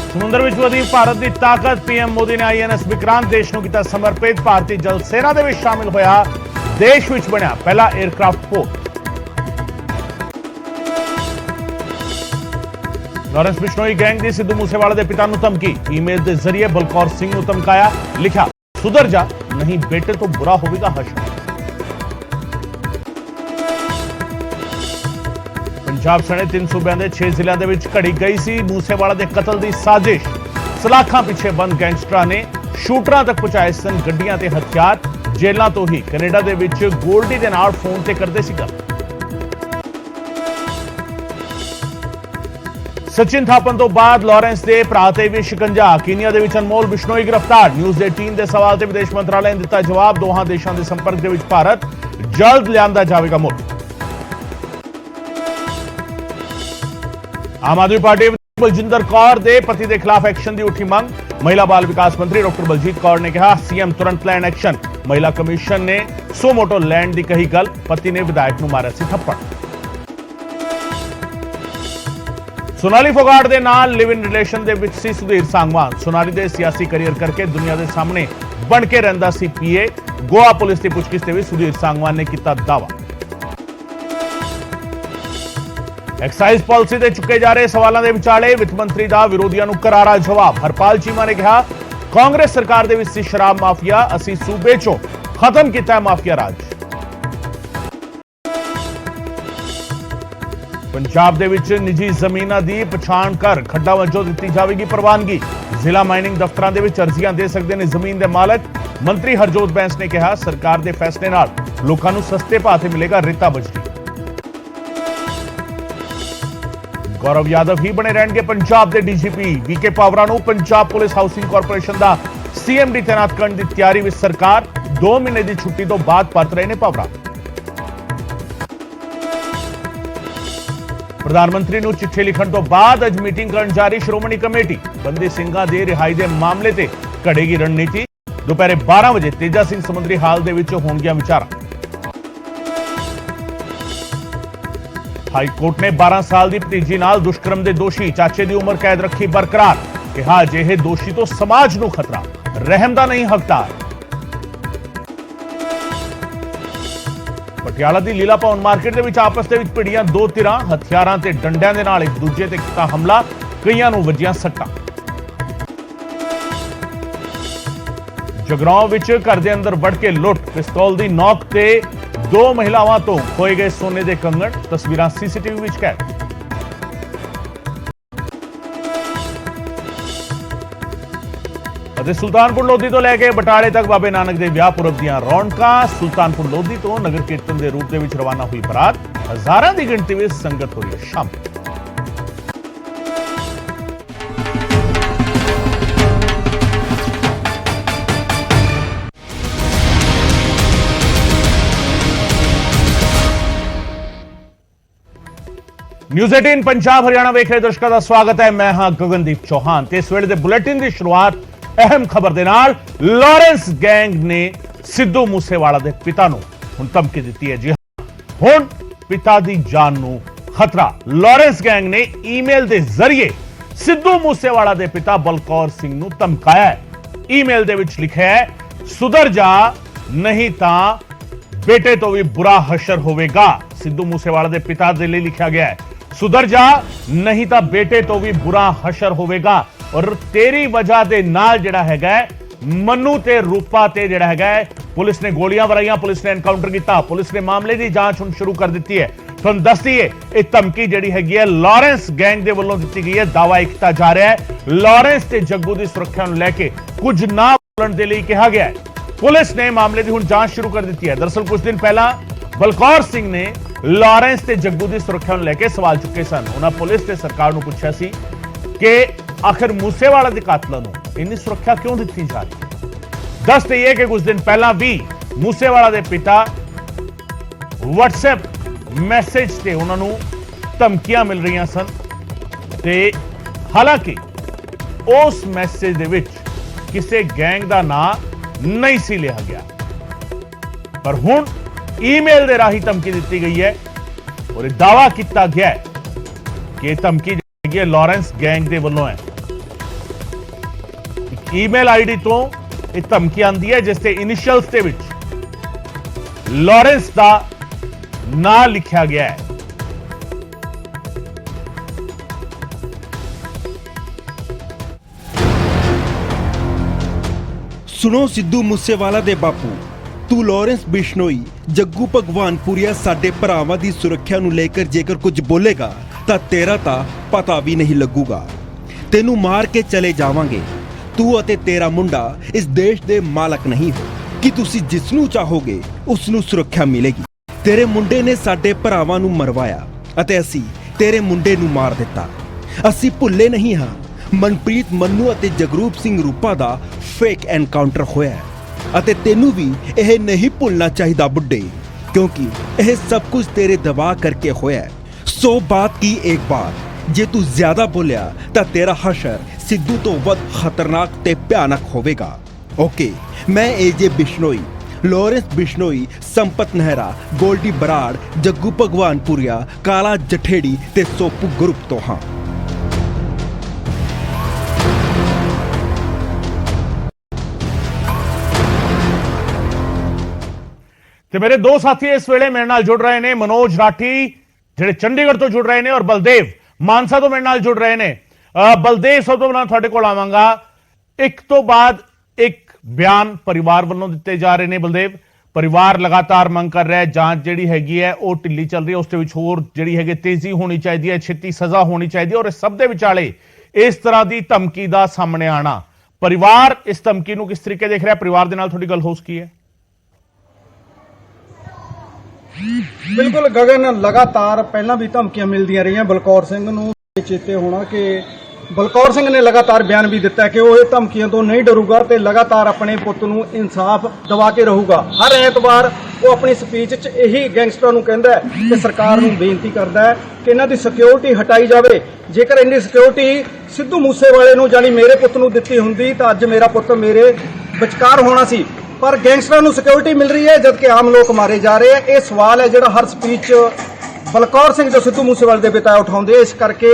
ਸਮੁੰਦਰ ਵਿੱਚ ਵਧੀ ਭਾਰਤ ਦੀ ਤਾਕਤ। ਪੀਐਮ ਮੋਦੀ ਨੇ ਆਈਐਨਐਸ ਵਿਕਰਾਂਤ ਦੇਸ਼ ਨੂੰ ਕੀਤਾ ਸਮਰਪਿਤ। ਭਾਰਤੀ ਜਲ ਸੈਨਾ ਦੇ ਵਿੱਚ ਸ਼ਾਮਿਲ ਹੋਇਆ। ਦੇਸ਼ ਵਿੱਚ ਬਣਿਆ ਪਹਿਲਾ aircraft port. Lawrence Bishnoi gang ਦੀ ਸਿੱਧੂ ਮੂਸੇਵਾਲਾ ਦੇ ਪਿਤਾ ਨੂੰ ਧਮਕੀ। ਈਮੇਲ ਦੇ ਜ਼ਰੀਏ ਬਲਕੌਰ ਸਿੰਘ ਨੂੰ ਧਮਕਾਇਆ। ਲਿਖਿਆ, ਸੁਧਰ ਜਾ ਨਹੀਂ ਬੇਟੇ ਤੋਂ ਬੁਰਾ ਹੋਵੇਗਾ ਹਸ਼ਰ। ਪੰਜਾਬ ਸਣੇ 3 ਸੂਬਿਆਂ ਦੇ 6 ਜ਼ਿਲ੍ਹਿਆਂ ਦੇ ਵਿੱਚ ਘੜੀ ਗਈ ਸੀ ਮੂਸੇਵਾਲਾ ਦੇ ਕਤਲ ਦੀ ਸਾਜ਼ਿਸ਼। ਸਲਾਖਾਂ ਪਿੱਛੇ ਬੰਦ ਗੈਂਗਸਟਰਾਂ ਨੇ ਸ਼ੂਟਰਾਂ ਤੱਕ ਪਹੁੰਚਾਏ ਸਨ ਗੱਡੀਆਂ ਤੇ ਹਥਿਆਰ। ਜੇਲ੍ਹਾਂ ਤੋਂ ਹੀ ਕੈਨੇਡਾ ਦੇ ਵਿੱਚ ਗੋਲਡੀ ਦੇ ਨਾਲ ਫੋਨ ਤੇ ਕਰਦੇ ਸੀ ਗੱਲ। ਸਚਿਨ ਥਾਪਨ ਤੋਂ ਬਾਅਦ ਲਾਰੈਂਸ ਦੇ ਭਰਾ ਤੇ ਵੀ ਸ਼ਿਕੰਜਾ। ਕੀਨੀਆ ਦੇ ਵਿੱਚ ਅਨਮੋਲ ਬਿਸ਼ਨੋਈ ਗ੍ਰਿਫਤਾਰ। ਨਿਊਜ਼ 18 ਦੇ ਸਵਾਲ ਤੇ ਵਿਦੇਸ਼ ਮੰਤਰਾਲੇ ਨੇ ਦਿੱਤਾ ਜਵਾਬ। ਦੋਹਾਂ ਦੇਸ਼ਾਂ ਦੇ ਸੰਪਰਕ ਦੇ ਵਿੱਚ ਭਾਰਤ ਜਲਦ ਲਿਆਂਦਾ ਜਾਵੇਗਾ ਮੁੜ। ਆਮ ਆਦਮੀ ਪਾਰਟੀ ਬਲਜਿੰਦਰ ਕੌਰ ਦੇ ਪਤੀ ਦੇ ਖਿਲਾਫ ਐਕਸ਼ਨ ਦੀ ਉੱਠੀ ਮੰਗ। ਮਹਿਲਾ ਬਾਲ ਵਿਕਾਸ ਮੰਤਰੀ ਡਾਕਟਰ ਬਲਜੀਤ ਕੌਰ ਨੇ ਕਿਹਾ, ਸੀਐਮ ਤੁਰੰਤ ਲੈਣ ਐਕਸ਼ਨ। ਮਹਿਲਾ ਕਮਿਸ਼ਨ ਨੇ ਸੋ ਮੋਟੋ ਲੈਂਡ ਦੀ ਕਹੀ ਗੱਲ। ਪਤੀ ਨੇ ਵਿਧਾਇਕ ਨੂੰ ਮਾਰਿਆ ਸੀ ਥੱਪੜ। ਸੋਨਾਲੀ ਫੋਗਾਟ ਦੇ ਨਾਲ ਲਿਵ ਇਨ ਰਿਲੇਸ਼ਨ ਦੇ ਵਿੱਚ ਸੀ ਸੁਧੀਰ ਸੰਗਵਾਨ। ਸੋਨਾਲੀ ਦੇ ਸਿਆਸੀ ਕੈਰੀਅਰ ਕਰਕੇ ਦੁਨੀਆ ਦੇ ਸਾਹਮਣੇ ਬਣ ਕੇ ਰਹਿੰਦਾ ਸੀ ਪੀਏ। ਗੋਆ ਪੁਲਿਸ ਦੀ ਪੁੱਛਗਿੱਛ ਤੇ ਵੀ ਸੁਧੀਰ ਸੰਗਵਾਨ ਨੇ ਕੀਤਾ ਦਾਅਵਾ। ਐਕਸਾਈਜ਼ ਪਾਲਿਸੀ ਦੇ ਚੁੱਕੇ ਜਾ ਰਹੇ ਸਵਾਲਾਂ ਦੇ ਵਿਚਾਲੇ ਵਿੱਤ ਮੰਤਰੀ ਦਾ ਵਿਰੋਧੀਆਂ ਨੂੰ ਕਰਾਰਾ ਜਵਾਬ। ਹਰਪਾਲ ਚੀਮਾ ਨੇ ਕਿਹਾ, ਕਾਂਗਰਸ ਸਰਕਾਰ ਦੇ ਵਿੱਚ ਸੀ ਸ਼ਰਾਬ ਮਾਫੀਆ, ਅਸੀਂ ਸੂਬੇ ਚੋਂ ਖਤਮ ਕੀਤਾ ਹੈ ਮਾਫੀਆ ਰਾਜ। ਪੰਜਾਬ ਦੇ ਵਿੱਚ ਨਿੱਜੀ ਜ਼ਮੀਨਾਂ ਦੀ ਪਛਾਣ ਕਰ ਖੱਡਾ ਵਜੋਂ ਦਿੱਤੀ ਜਾਵੇਗੀ ਪ੍ਰਵਾਨਗੀ। ਜ਼ਿਲ੍ਹਾ ਮਾਈਨਿੰਗ ਦਫ਼ਤਰਾਂ ਦੇ ਵਿੱਚ ਅਰਜ਼ੀਆਂ ਦੇ ਸਕਦੇ ਨੇ ਜ਼ਮੀਨ ਦੇ ਮਾਲਕ। ਮੰਤਰੀ ਹਰਜੋਤ ਬੈਂਸ ਨੇ ਕਿਹਾ, ਸਰਕਾਰ ਦੇ ਫੈਸਲੇ ਨਾਲ ਲੋਕਾਂ ਨੂੰ ਸਸਤੇ ਭਾਅ ਤੇ ਮਿਲੇਗਾ ਰੇਤਾ ਬਜਰੀ। ਗੌਰਵ ਯਾਦਵ ਹੀ ਬਣੇ ਰਹਿਣਗੇ ਪੰਜਾਬ ਦੇ ਡੀਜੀਪੀ। ਵੀਕੇ ਪਾਵਰਾ ਨੂੰ ਪੰਜਾਬ ਪੁਲਿਸ ਹਾਊਸਿੰਗ ਕਾਰਪੋਰੇਸ਼ਨ ਦਾ ਸੀਐਮਡੀ ਤੈਨਾਤ ਕਰਨ ਦੀ ਤਿਆਰੀ ਵਿੱਚ ਸਰਕਾਰ। 2 ਮਹੀਨੇ ਦੀ ਛੁੱਟੀ ਤੋਂ ਬਾਅਦ ਪਰਤ ਰਹੇ ਨੇ ਪਾਵਰਾ। ਪ੍ਰਧਾਨ ਮੰਤਰੀ ਨੂੰ ਚਿੱਠੀ ਲਿਖਣ ਤੋਂ ਬਾਅਦ ਅੱਜ ਮੀਟਿੰਗ ਕਰਨ ਜਾ ਰਹੀ ਸ਼੍ਰੋਮਣੀ ਕਮੇਟੀ। ਬੰਦੀ ਸਿੰਘਾਂ ਦੇ ਰਿਹਾਈ ਦੇ ਮਾਮਲੇ ਤੇ ਘੜੇਗੀ ਰਣਨੀਤੀ। ਦੁਪਹਿਰੇ 12 ਵਜੇ ਤੇਜਾ ਸਿੰਘ ਸਮੁੰਦਰੀ ਹਾਲ ਦੇ ਵਿੱਚ ਹੋਣਗੀਆਂ ਵਿਚਾਰਾਂ। ਹਾਈ ਕੋਰਟ ਨੇ 12 ਸਾਲ ਦੀ ਭਤੀਜੀ ਨਾਲ ਦੁਸ਼ਕਰਮ ਦੇ ਦੋਸ਼ੀ ਚਾਚੇ ਦੀ ਉਮਰ ਕੈਦ ਰੱਖੀ ਬਰਕਰਾਰ। ਕਿਹਾ, ਅਜਿਹੇ ਦੋਸ਼ੀ ਤੋਂ ਸਮਾਜ ਨੂੰ ਖਤਰਾ, ਰਹਿਮ ਦਾ ਨਹੀਂ ਹੱਕਦਾਰ। ਪਟਿਆਲਾ ਦੀ ਲੀਲਾ ਭਵਨ ਮਾਰਕੀਟ ਦੇ ਵਿੱਚ ਆਪਸ ਦੇ ਵਿੱਚ ਭਿੜੀਆਂ 2 ਧਿਰਾਂ। ਹਥਿਆਰਾਂ ਤੇ ਡੰਡਿਆਂ ਦੇ ਨਾਲ ਇੱਕ ਦੂਜੇ ਤੇ ਕੀਤਾ ਹਮਲਾ। ਕਈਆਂ ਨੂੰ ਵੱਜੀਆਂ ਸੱਟਾਂ। ਜਗਰਾਉਂ ਵਿੱਚ ਘਰ ਦੇ ਅੰਦਰ ਵੜ ਕੇ ਲੁੱਟ। ਪਿਸਤੌਲ ਦੀ ਨੋਕ ਤੇ 2 ਮਹਿਲਾਵਾਂ ਤੋਂ ਖੋਏ ਗਏ ਸੋਨੇ ਦੇ ਕੰਗਣ। ਤਸਵੀਰਾਂ ਸੀਸੀਟੀਵੀ ਵਿੱਚ ਕੈਦ। ਅਤੇ ਸੁਲਤਾਨਪੁਰ ਲੋਧੀ ਤੋਂ ਲੈ ਕੇ ਬਟਾਲੇ ਤੱਕ ਬਾਬੇ ਨਾਨਕ ਦੇ ਵਿਆਹ ਪੁਰਬ ਦੀਆਂ ਰੌਣਕਾਂ। ਸੁਲਤਾਨਪੁਰ ਲੋਧੀ ਤੋਂ ਨਗਰ ਕੀਰਤਨ ਦੇ ਰੂਪ ਦੇ ਵਿੱਚ ਰਵਾਨਾ ਹੋਈ ਬਰਾਤ। ਹਜ਼ਾਰਾਂ ਦੀ ਗਿਣਤੀ ਵਿੱਚ ਸੰਗਤ ਹੋ ਰਹੀ ਹੈ ਸ਼ਾਮਿਲ। ਨਿਊਜ਼ 18 ਪੰਜਾਬ ਹਰਿਆਣਾ ਵੇਖ ਰਹੇ ਦਰਸ਼ਕਾਂ ਦਾ ਸਵਾਗਤ ਹੈ। ਮੈਂ ਹਾਂ ਗਗਨਦੀਪ ਚੌਹਾਨ ਤੇ ਇਸ ਵੇਲੇ ਦੇ ਬੁਲੇਟਿਨ ਦੀ ਸ਼ੁਰੂਆਤ ਅਹਿਮ ਖਬਰ ਦੇ ਨਾਲ। ਲਾਰੈਂਸ ਗੈਂਗ ਨੇ ਸਿੱਧੂ ਮੂਸੇਵਾਲਾ ਦੇ ਪਿਤਾ ਨੂੰ ਹੁਣ ਧਮਕੀ ਦਿੱਤੀ ਹੈ। ਜੀ ਹੁਣ ਪਿਤਾ ਦੀ ਜਾਨ ਨੂੰ ਖਤਰਾ। ਲਾਰੈਂਸ ਗੈਂਗ ਨੇ ਈਮੇਲ ਦੇ ਜ਼ਰੀਏ ਸਿੱਧੂ ਮੂਸੇਵਾਲਾ ਦੇ ਪਿਤਾ ਬਲਕੌਰ ਸਿੰਘ ਨੂੰ ਧਮਕਾਇਆ ਹੈ। ਈਮੇਲ ਦੇ ਵਿੱਚ ਲਿਖਿਆ ਹੈ, ਸੁਧਰ ਜਾ ਨਹੀਂ ਤਾਂ ਬੇਟੇ ਤੋਂ ਵੀ ਬੁਰਾ ਹਸ਼ਰ ਹੋਵੇਗਾ। ਸਿੱਧੂ ਮੂਸੇਵਾਲਾ ਦੇ ਪਿਤਾ ਦੇ ਲਈ ਲਿਖਿਆ ਗਿਆ ਹੈ, ਸੁਧਰ ਜਾ ਨਹੀਂ ਤਾਂ ਬੇਟੇ ਤੋਂ ਵੀ ਬੁਰਾ ਹਸ਼ਰ ਹੋਵੇਗਾ। ਔਰ ਤੇਰੀ ਵਜ੍ਹਾ ਦੇ ਨਾਲ ਜਿਹੜਾ ਹੈਗਾ ਮਨੂ ਤੇ ਰੂਪਾ ਤੇ ਜਿਹੜਾ ਹੈਗਾ ਪੁਲਿਸ ਨੇ ਗੋਲੀਆਂ ਵਰਾਈਆਂ। ਪੁਲਿਸ ਨੇ ਐਨਕਾਊਂਟਰ ਕੀਤਾ। ਪੁਲਿਸ ਨੇ ਮਾਮਲੇ ਦੀ ਜਾਂਚ ਹੁਣ ਸ਼ੁਰੂ ਕਰ ਦਿੱਤੀ ਹੈ। ਤੁਹਾਨੂੰ ਦੱਸ ਦਈਏ, ਇਹ ਧਮਕੀ ਜਿਹੜੀ ਹੈਗੀ ਹੈ ਲਾਰੈਂਸ ਗੈਂਗ ਦੇ ਵੱਲੋਂ ਦਿੱਤੀ ਗਈ ਹੈ। ਦਾਅਵਾ ਕੀਤਾ ਜਾ ਰਿਹਾ ਹੈ ਲਾਰੈਂਸ ਤੇ ਜੱਗੂ ਦੀ ਸੁਰੱਖਿਆ ਨੂੰ ਲੈ ਕੇ ਕੁਝ ਨਾ ਬੋਲਣ ਦੇ ਲਈ ਕਿਹਾ ਗਿਆ ਹੈ। ਪੁਲਿਸ ਨੇ ਮਾਮਲੇ ਦੀ ਹੁਣ ਜਾਂਚ ਸ਼ੁਰੂ ਕਰ ਦਿੱਤੀ ਹੈ। ਦਰਅਸਲ ਕੁਝ ਦਿਨ ਪਹਿਲਾਂ ਬਲਕੌਰ ਸਿੰਘ ਨੇ ਲਾਰੈਂਸ ਤੇ ਜੱਗੂ ਦੀ ਸੁਰੱਖਿਆ ਨੂੰ ਲੈ ਕੇ ਸਵਾਲ ਚੁੱਕੇ ਸਨ। ਉਹਨਾਂ ਪੁਲਿਸ ਤੇ ਸਰਕਾਰ ਨੂੰ ਪੁੱਛਿਆ ਸੀ ਕਿ ਆਖਿਰ ਮੂਸੇਵਾਲਾ ਦੇ ਕਾਤਲਾਂ ਨੂੰ ਇੰਨੀ ਸੁਰੱਖਿਆ ਕਿਉਂ ਦਿੱਤੀ ਜਾ ਰਹੀ ਹੈ। ਦੱਸ ਦਈਏ ਕਿ ਕੁਝ ਦਿਨ ਪਹਿਲਾਂ ਵੀ ਮੂਸੇਵਾਲਾ ਦੇ ਪਿਤਾ WhatsApp ਮੈਸੇਜ ਤੇ ਉਹਨਾਂ ਨੂੰ ਧਮਕੀਆਂ ਮਿਲ ਰਹੀਆਂ ਸਨ ਤੇ ਹਾਲਾਂਕਿ ਉਸ ਮੈਸੇਜ ਦੇ ਵਿੱਚ ਕਿਸੇ ਗੈਂਗ ਦਾ ਨਾਮ ਨਹੀਂ ਸੀ ਲਿਆ ਗਿਆ, ਪਰ ਹੁਣ ਈਮੇਲ ਦੇ ਰਾਹੀਂ ਧਮਕੀ ਦਿੱਤੀ ਗਈ ਹੈ ਔਰ ਇਹ ਦਾਅਵਾ ਕੀਤਾ ਗਿਆ ਹੈ ਕਿ ਧਮਕੀ ਜਿਹੜੀ ਹੈ ਲਾਰੈਂਸ ਗੈਂਗ ਦੇ ਵੱਲੋਂ ਹੈ। ईमेल आईडी तो एक धमकी आती है जिसके इनिशियल्स के विच लॉरेंस का ना लिखा गया है। सुनो सिद्धू मूसेवाला दे बापू, तू लॉरेंस बिश्नोई जग्गू भगवानपुरिया साडे भरावां दी सुरक्षा नूं लेकर जेकर कुछ बोलेगा तां तेरा तां पता भी नहीं लगूगा। तेनू मार के चले जावांगे। तू अते तेरा मुंडा इस देश दे मालक नहीं हो कि तुसी जिसनू चाहोगे उसनू सुरक्षा मिलेगी। तेरे मुंडे ने साडे भरावां नूं मरवाया अते असी तेरे मुंडे नूं मार दिता। असी भुੱਲੇ नहीं हां मनप्रीत मन्नू अते जगरूप सिंह रूपा दा फेक एनकाउंटर होया है अते तेनू भी यह नहीं भुलना चाहिए बुड्ढे, क्योंकि यह सब कुछ तेरे दबा करके होया है। 100 बात की एक बात, जे तू ज्यादा बोलिया तां तेरा हशर सिद्धू तो वध खतरनाक ते भयानक होवेगा। ओके, मैं एजे बिश्नोई, लॉरेंस बिश्नोई, संपत नेहरा, गोल्डी बराड़, जग्गू भगवानपुरिया, काला जठेड़ी ते सोपू ग्रुप तो हाँ। ਤੇ ਮੇਰੇ ਦੋ ਸਾਥੀ ਇਸ ਵੇਲੇ ਮੇਰੇ ਨਾਲ ਜੁੜ ਰਹੇ ਨੇ, ਮਨੋਜ ਰਾਠੀ ਜਿਹੜੇ ਚੰਡੀਗੜ੍ਹ ਤੋਂ ਜੁੜ ਰਹੇ ਨੇ ਔਰ ਬਲਦੇਵ ਮਾਨਸਾ ਤੋਂ ਮੇਰੇ ਨਾਲ ਜੁੜ ਰਹੇ ਨੇ। ਬਲਦੇਵ, ਸਭ ਤੋਂ ਪਹਿਲਾਂ ਤੁਹਾਡੇ ਕੋਲ ਆਵਾਂਗਾ। ਇੱਕ ਤੋਂ ਬਾਅਦ ਇੱਕ ਬਿਆਨ ਪਰਿਵਾਰ ਵੱਲੋਂ ਦਿੱਤੇ ਜਾ ਰਹੇ ਨੇ। ਬਲਦੇਵ, ਪਰਿਵਾਰ ਲਗਾਤਾਰ ਮੰਗ ਕਰ ਰਿਹਾ ਹੈ ਜਾਂਚ ਜਿਹੜੀ ਹੈਗੀ ਹੈ ਉਹ ਢਿੱਲੀ ਚੱਲ ਰਹੀ ਹੈ, ਉਸ ਦੇ ਵਿੱਚ ਹੋਰ ਜਿਹੜੀ ਹੈਗੀ ਤੇਜ਼ੀ ਹੋਣੀ ਚਾਹੀਦੀ ਹੈ, ਛੇਤੀ ਸਜ਼ਾ ਹੋਣੀ ਚਾਹੀਦੀ ਹੈ ਔਰ ਇਸ ਸਭ ਦੇ ਵਿਚਾਲੇ ਇਸ ਤਰ੍ਹਾਂ ਦੀ ਧਮਕੀ ਦਾ ਸਾਹਮਣੇ ਆਣਾ, ਪਰਿਵਾਰ ਇਸ ਧਮਕੀ ਨੂੰ ਕਿਸ ਤਰੀਕੇ ਦੇਖ ਰਿਹਾ? ਪਰਿਵਾਰ ਦੇ ਨਾਲ ਤੁਹਾਡੀ ਗੱਲ ਹੋ ਸਕੀ ਹੈ? बिल्कुल गगन, लगातार पहला भी धमकियां मिलदियां रही। बलकौर सिंह नूं चेते होना कि बलकौर सिंह ने लगातार बयान भी दिता कि वो धमकियों तो नहीं डरूगा तो लगातार अपने पुत नूं इंसाफ दवा के रहूगा। हर एतवार वो अपनी स्पीच च यही गैंगस्टरां नूं कहंदा है कि सरकार नूं बेनती करदा है कि इन्हां दी सिक्योरिटी हटाई जावे। जेकर इन्नी सिक्योरिटी सिद्धू मूसेवाले नूं जानी मेरे पुत नूं दित्ती हुंदी तां अज मेरा पुत मेरे विचकार होना सी, पर गैंगस्टरां नूं सिक्योरिटी मिल रही है जबकि आम लोग मारे जा रहे हैं। ये सवाल है जिहड़ा हर स्पीच बलकौर सिंह जो सिद्धू मूसेवाले दे पिता उठाउंदे। इस करके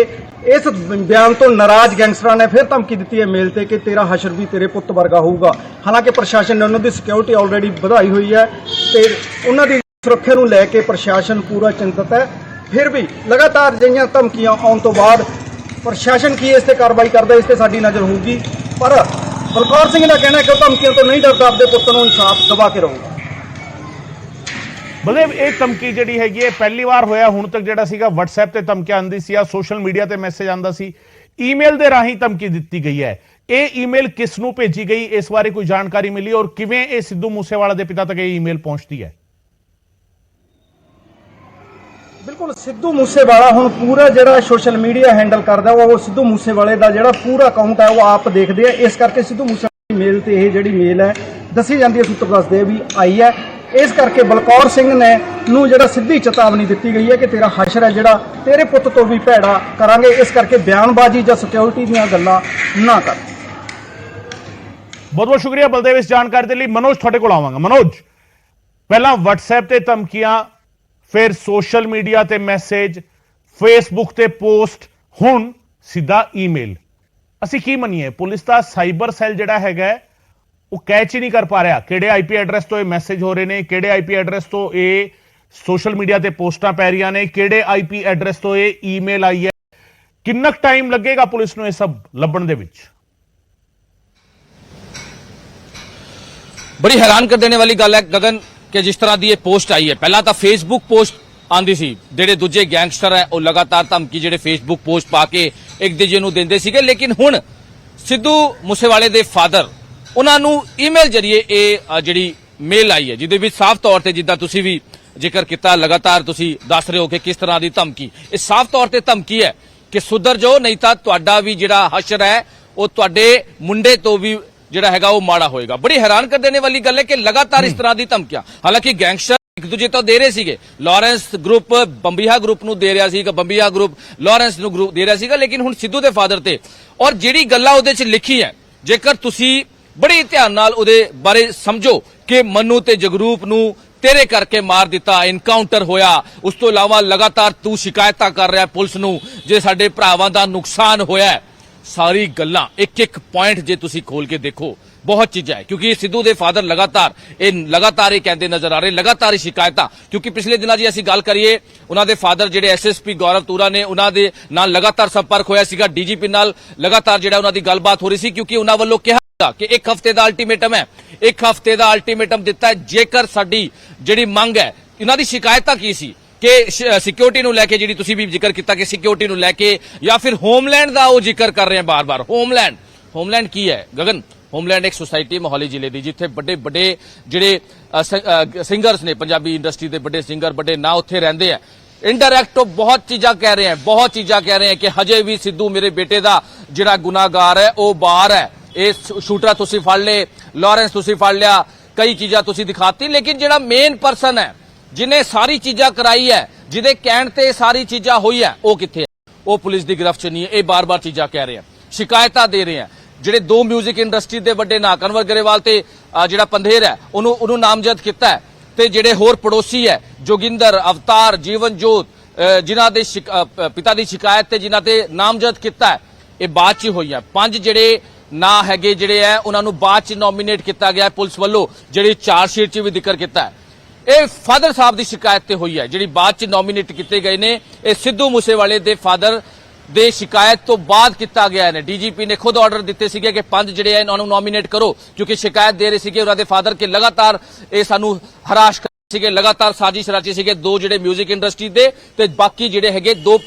इस बयान तो नाराज गैंगस्टरां ने फिर धमकी दी है मेल ते कि तेरा हशर भी तेरे पुत वर्गा होऊगा। हालांकि प्रशासन ने उन्होंने सिक्योरिटी ऑलरेडी ਵਧਾਈ हुई है तो उन्हों की सुरक्षा नूं लैके प्रशासन पूरा चिंतित है। फिर भी लगातार जिहियां धमकियां आउण तो बाद प्रशासन की इस ते कार्रवाई करदा, इस ते साडी नज़र होगी। पर बलकौर सिंह का कहना है कि वह धमकियों तो नहीं डरता, अपने पुत्र को इंसाफ दवा के रहूगा। बलदेव, एक धमकी जिहड़ी हैगी है पहली बार होया हुण तक जिहड़ा सीगा WhatsApp ते धमकियां आंदी सी, सोशल मीडिया ते मैसेज आंदा सी, ईमेल दे राही धमकी दित्ती गई है। ਇਹ ईमेल किस ਨੂੰ भेजी गई, इस बारे कोई जानकारी मिली और किवें ਇਹ सिद्धू मूसेवाला ਦੇ पिता तक ਇਹ ईमेल पहुंचती है? बिल्कुल, सिद्धू मूसेवाला हुण पूरा जिहड़ा सोशल मीडिया हैंडल करदा वो सिद्धू मूसेवाले दा जिहड़ा पूरा अकाउंट है वो आप देखदे आ। इस करके सिद्धू मूसेवाले दी मेल ते ये जिहड़ी मेल है दसी जांदी है, सूत्र दसदे भी आई है। इस करके बलकौर सिंह ने नूं जिहड़ा सीधी चेतावनी दी गई है कि तेरा हशर है जिहड़ा तेरे पुत तो भी भैड़ा करांगे। इस करके बयानबाजी जां सिक्योरिटी दीयां गल्लां ना कर। बहुत बहुत शुक्रिया बलदेव इस जानकारी के लिए। मनोज, थोड़े को आवांगा। मनोज, पहला WhatsApp ते धमकियां, फिर सोशल मीडिया ते मैसेज, फेसबुक ते पोस्ट, हुण सीधा ईमेल। ਅਸੀਂ ਕੀ ਮੰਨੀਏ, ਪੁਲਿਸ ਦਾ ਸਾਈਬਰ ਸੈੱਲ ਜਿਹੜਾ ਹੈਗਾ ਉਹ ਕੈਚ ਹੀ ਨਹੀਂ ਕਰ ਪਾ ਰਿਹਾ ਕਿਹੜੇ ਆਈਪੀ ਐਡਰੈਸ ਤੋਂ ਇਹ ਮੈਸੇਜ ਹੋ ਰਹੇ ਨੇ, ਕਿਹੜੇ ਆਈਪੀ ਐਡਰੈਸ ਤੋਂ ਇਹ ਸੋਸ਼ਲ ਮੀਡੀਆ ਤੇ ਪੋਸਟਾਂ ਪੈ ਰਹੀਆਂ ਨੇ, ਕਿਹੜੇ ਆਈਪੀ ਐਡਰੈਸ ਤੋਂ ਇਹ ਈਮੇਲ ਆਈ ਹੈ। ਕਿੰਨਾ ਟਾਈਮ ਲੱਗੇਗਾ ਪੁਲਿਸ ਨੂੰ ਇਹ ਸਭ ਲੱਭਣ ਦੇ ਵਿੱਚ? बड़ी हैरान कर देने वाली गल है गगन कि जिस तरह की पोस्ट आई है, पहला तो फेसबुक पोस्ट आंदी सी, जेडे दूजे गैंगस्टर है वो लगातार धमकी जेडे फेसबुक पोस्ट पा के एक दूजे नूं देंदे सीगे। लेकिन हुण सिद्धू मूसेवाले दे फादर उन्हां नूं ईमेल जरिए ये जिहड़ी मेल आई है जिहदे विच साफ तौर ते जिद्दां तुसीं भी जिक्र किया, लगातार तुसीं दस रहे हो कि किस तरह की धमकी, ये साफ तौर ते धमकी है कि सुधर जाओ नहीं तां तुहाडा भी जिहड़ा हशर है वो तुहाडे मुंडे तो भी जिहड़ा हैगा वो माड़ा होएगा। बड़ी हैरान कर देने वाली गल है कि लगातार इस तरह की धमकियां, हालांकि गैंगस्टर एक दूजे तो दे रहे सीगे, लॉरेंस ग्रुप बंबीहा ग्रुप नूं दे रहा सीगा, बंबीहा ग्रुप लॉरेंस नूं ग्रुप दे रहा सीगा, लेकिन हुण सिद्धू दे फादर ते और जिहड़ी गल्लां उहदे च लिखी है जेकर तुसीं बड़ी ध्यान नाल उहदे बारे समझो कि मन्नू ते जगरूप नूं तेरे करके मार दिता, इनकाउंटर होया, उस तो इलावा लगातार तू शिकायतां कर रहा पुलिस नूं जे साडे भरावां दा नुकसान होया है। ਸਾਰੀ ਗੱਲਾਂ ਇੱਕ ਇੱਕ ਪੁਆਇੰਟ ਜੇ ਤੁਸੀਂ ਖੋਲ ਕੇ ਦੇਖੋ ਬਹੁਤ ਚੀਜ਼ਾਂ ਹੈ ਕਿਉਂਕਿ ਸਿੱਧੂ ਦੇ ਫਾਦਰ ਲਗਾਤਾਰ ਇਹ ਕਹਿੰਦੇ ਨਜ਼ਰ ਆ ਰਹੇ ਲਗਾਤਾਰ ਹੀ ਸ਼ਿਕਾਇਤਾਂ ਕਿਉਂਕਿ ਪਿਛਲੇ ਦਿਨਾਂ ਦੀ ਅਸੀਂ ਗੱਲ ਕਰੀਏ ਉਹਨਾਂ ਦੇ ਫਾਦਰ ਜਿਹੜੇ ਐਸਐਸਪੀ ਗੌਰਵ ਤੂਰਾ ਨੇ ਉਹਨਾਂ ਦੇ ਨਾਲ ਲਗਾਤਾਰ ਸੰਪਰਕ ਹੋਇਆ ਸੀਗਾ ਡੀਜੀਪੀ ਨਾਲ ਲਗਾਤਾਰ ਜਿਹੜਾ ਉਹਨਾਂ ਦੀ ਗੱਲਬਾਤ ਹੋ ਰਹੀ ਸੀ ਕਿਉਂਕਿ ਉਹਨਾਂ ਵੱਲੋਂ ਕਿਹਾ ਕਿ ਇੱਕ ਹਫ਼ਤੇ ਦਾ ਅਲਟੀਮੇਟਮ ਹੈ ਇੱਕ ਹਫ਼ਤੇ ਦਾ ਅਲਟੀਮੇਟਮ ਦਿੱਤਾ ਹੈ ਜੇਕਰ ਸਾਡੀ ਜਿਹੜੀ ਮੰਗ ਹੈ ਇਹਨਾਂ ਦੀ ਸ਼ਿਕਾਇਤਾਂ ਕੀ ਸੀ ਕਿ ਸਿਕਿਉਰਿਟੀ ਨੂੰ ਲੈ ਕੇ ਜਿਹੜੀ ਤੁਸੀਂ ਵੀ ਜ਼ਿਕਰ ਕੀਤਾ ਕਿ ਸਿਕਿਉਰਿਟੀ ਨੂੰ ਲੈ ਕੇ ਜਾਂ ਫਿਰ ਹੋਮਲੈਂਡ ਦਾ ਉਹ ਜ਼ਿਕਰ ਕਰ ਰਹੇ ਆ ਬਾਰ-ਬਾਰ ਹੋਮਲੈਂਡ ਕੀ ਹੈ ਗਗਨ ਹੋਮਲੈਂਡ ਇੱਕ ਸੁਸਾਇਟੀ ਮੋਹਾਲੀ ਜ਼ਿਲ੍ਹੇ ਦੀ ਜਿੱਥੇ ਵੱਡੇ ਵੱਡੇ ਜਿਹੜੇ ਸਿੰਗਰਸ ਨੇ ਪੰਜਾਬੀ ਇੰਡਸਟਰੀ ਦੇ ਵੱਡੇ ਸਿੰਗਰ ਵੱਡੇ ਨਾਂ ਉੱਥੇ ਰਹਿੰਦੇ ਆ ਇਨਡਾਇਰੈਕਟ ਬਹੁਤ ਚੀਜ਼ਾਂ ਕਹਿ ਰਹੇ ਆ ਕਿ ਹਜੇ ਵੀ ਸਿੱਧੂ ਮੇਰੇ ਬੇਟੇ ਦਾ ਜਿਹੜਾ ਗੁਨਾਹਗਾਰ ਹੈ ਉਹ ਬਾਹਰ ਹੈ ਇਹ ਸ਼ੂਟਰ ਤੁਸੀਂ ਫੜ ਲਏ ਲਾਰੈਂਸ ਤੁਸੀਂ ਫੜ ਲਿਆ ਕਈ ਚੀਜ਼ਾਂ ਤੁਸੀਂ ਦਿਖਾਤੀ ਲੇਕਿਨ ਜਿਹੜਾ ਮੇਨ ਪਰਸਨ ਹੈ ਜਿਨੇ ਸਾਰੀ ਚੀਜ਼ਾਂ ਕਰਾਈ ਹੈ ਜਿਹਦੇ ਕਹਿਣ ਤੇ ਸਾਰੀ ਚੀਜ਼ਾਂ ਹੋਈ ਹੈ ਉਹ ਕਿੱਥੇ ਹੈ ਉਹ ਪੁਲਿਸ ਦੀ ਗ੍ਰਿਫਤ ਚ ਨਹੀਂ ਹੈ ਇਹ ਬਾਰ-ਬਾਰ ਚੀਜ਼ਾਂ ਕਹਿ ਰਹੇ ਆ ਸ਼ਿਕਾਇਤਾਂ ਦੇ ਰਹੇ ਆ ਜਿਹੜੇ ਦੋ 뮤직 ਇੰਡਸਟਰੀ ਦੇ ਵੱਡੇ ਨਾਂ ਕਨਵਰ ਗਰੇਵਾਲ ਤੇ ਜਿਹੜਾ ਪੰਧੇਰ ਹੈ ਉਹਨੂੰ ਨਾਮਜ਼ਦ ਕੀਤਾ ਹੈ ਤੇ ਜਿਹੜੇ ਹੋਰ ਪੜੋਸੀ ਹੈ ਜੋਗਿੰਦਰ ਅਵਤਾਰ ਜੀਵਨ ਜੋਤ ਜਿਨ੍ਹਾਂ ਦੇ ਪਿਤਾ ਦੀ ਸ਼ਿਕਾਇਤ ਤੇ ਜਿਨ੍ਹਾਂ ਤੇ ਨਾਮਜ਼ਦ ਕੀਤਾ ਹੈ ਇਹ ਬਾਅਦ ਚ ਹੋਈਆਂ ਪੰਜ ਜਿਹੜੇ ਨਾਂ ਹੈਗੇ ਜਿਹੜੇ ਹੈ ਉਹਨਾਂ ਨੂੰ ਬਾਅਦ ਚ ਨੋਮੀਨੇਟ ਕੀਤਾ ਗਿਆ ਪੁਲਿਸ ਵੱਲੋਂ ਜਿਹੜੀ ਚਾਰਜ ਸ਼ੀਟ ਚ ਵੀ ਜ਼ਿਕਰ ਕੀਤਾ ਹੈ ਇਹ ਫਾਦਰ ਸਾਹਿਬ ਦੀ ਸ਼ਿਕਾਇਤ ਤੇ ਹੋਈ ਹੈ ਜਿਹੜੀ ਬਾਅਦ ਚ ਨੋਮੀਨੇਟ ਕੀਤੇ ਗਏ ਨੇ ਇਹ ਸਿੱਧੂ ਮੂਸੇਵਾਲੇ ਦੇ ਫਾਦਰ ਦੇ ਸ਼ਿਕਾਇਤ ਤੋਂ ਬਾਅਦ ਕੀਤਾ ਗਿਆ ਨੇ ਡੀਜੀਪੀ ਨੇ ਖੁਦ ਆਰਡਰ ਦਿੱਤੇ ਸੀਗੇ ਕਿ ਪੰਜ ਜਿਹੜੇ ਆ ਇਹਨਾਂ ਨੂੰ ਨੋਮੀਨੇਟ ਕਰੋ ਕਿਉਂਕਿ ਸ਼ਿਕਾਇਤ ਦੇ ਰਹੇ ਸੀਗੇ ਉਹਨਾਂ ਦੇ ਫਾਦਰ ਕਿ ਲਗਾਤਾਰ ਇਹ ਸਾਨੂੰ ਹਰਾਸ਼ ਕਰ ਸੀਗੇ ਲਗਾਤਾਰ ਸਾਜ਼ਿਸ਼ ਰਚੀ ਸੀਗੇ ਦੋ ਜਿਹੜੇ 뮤직 ਇੰਡਸਟਰੀ ਦੇ ਤੇ ਬਾਕੀ ਜਿਹੜੇ ਹੈਗੇ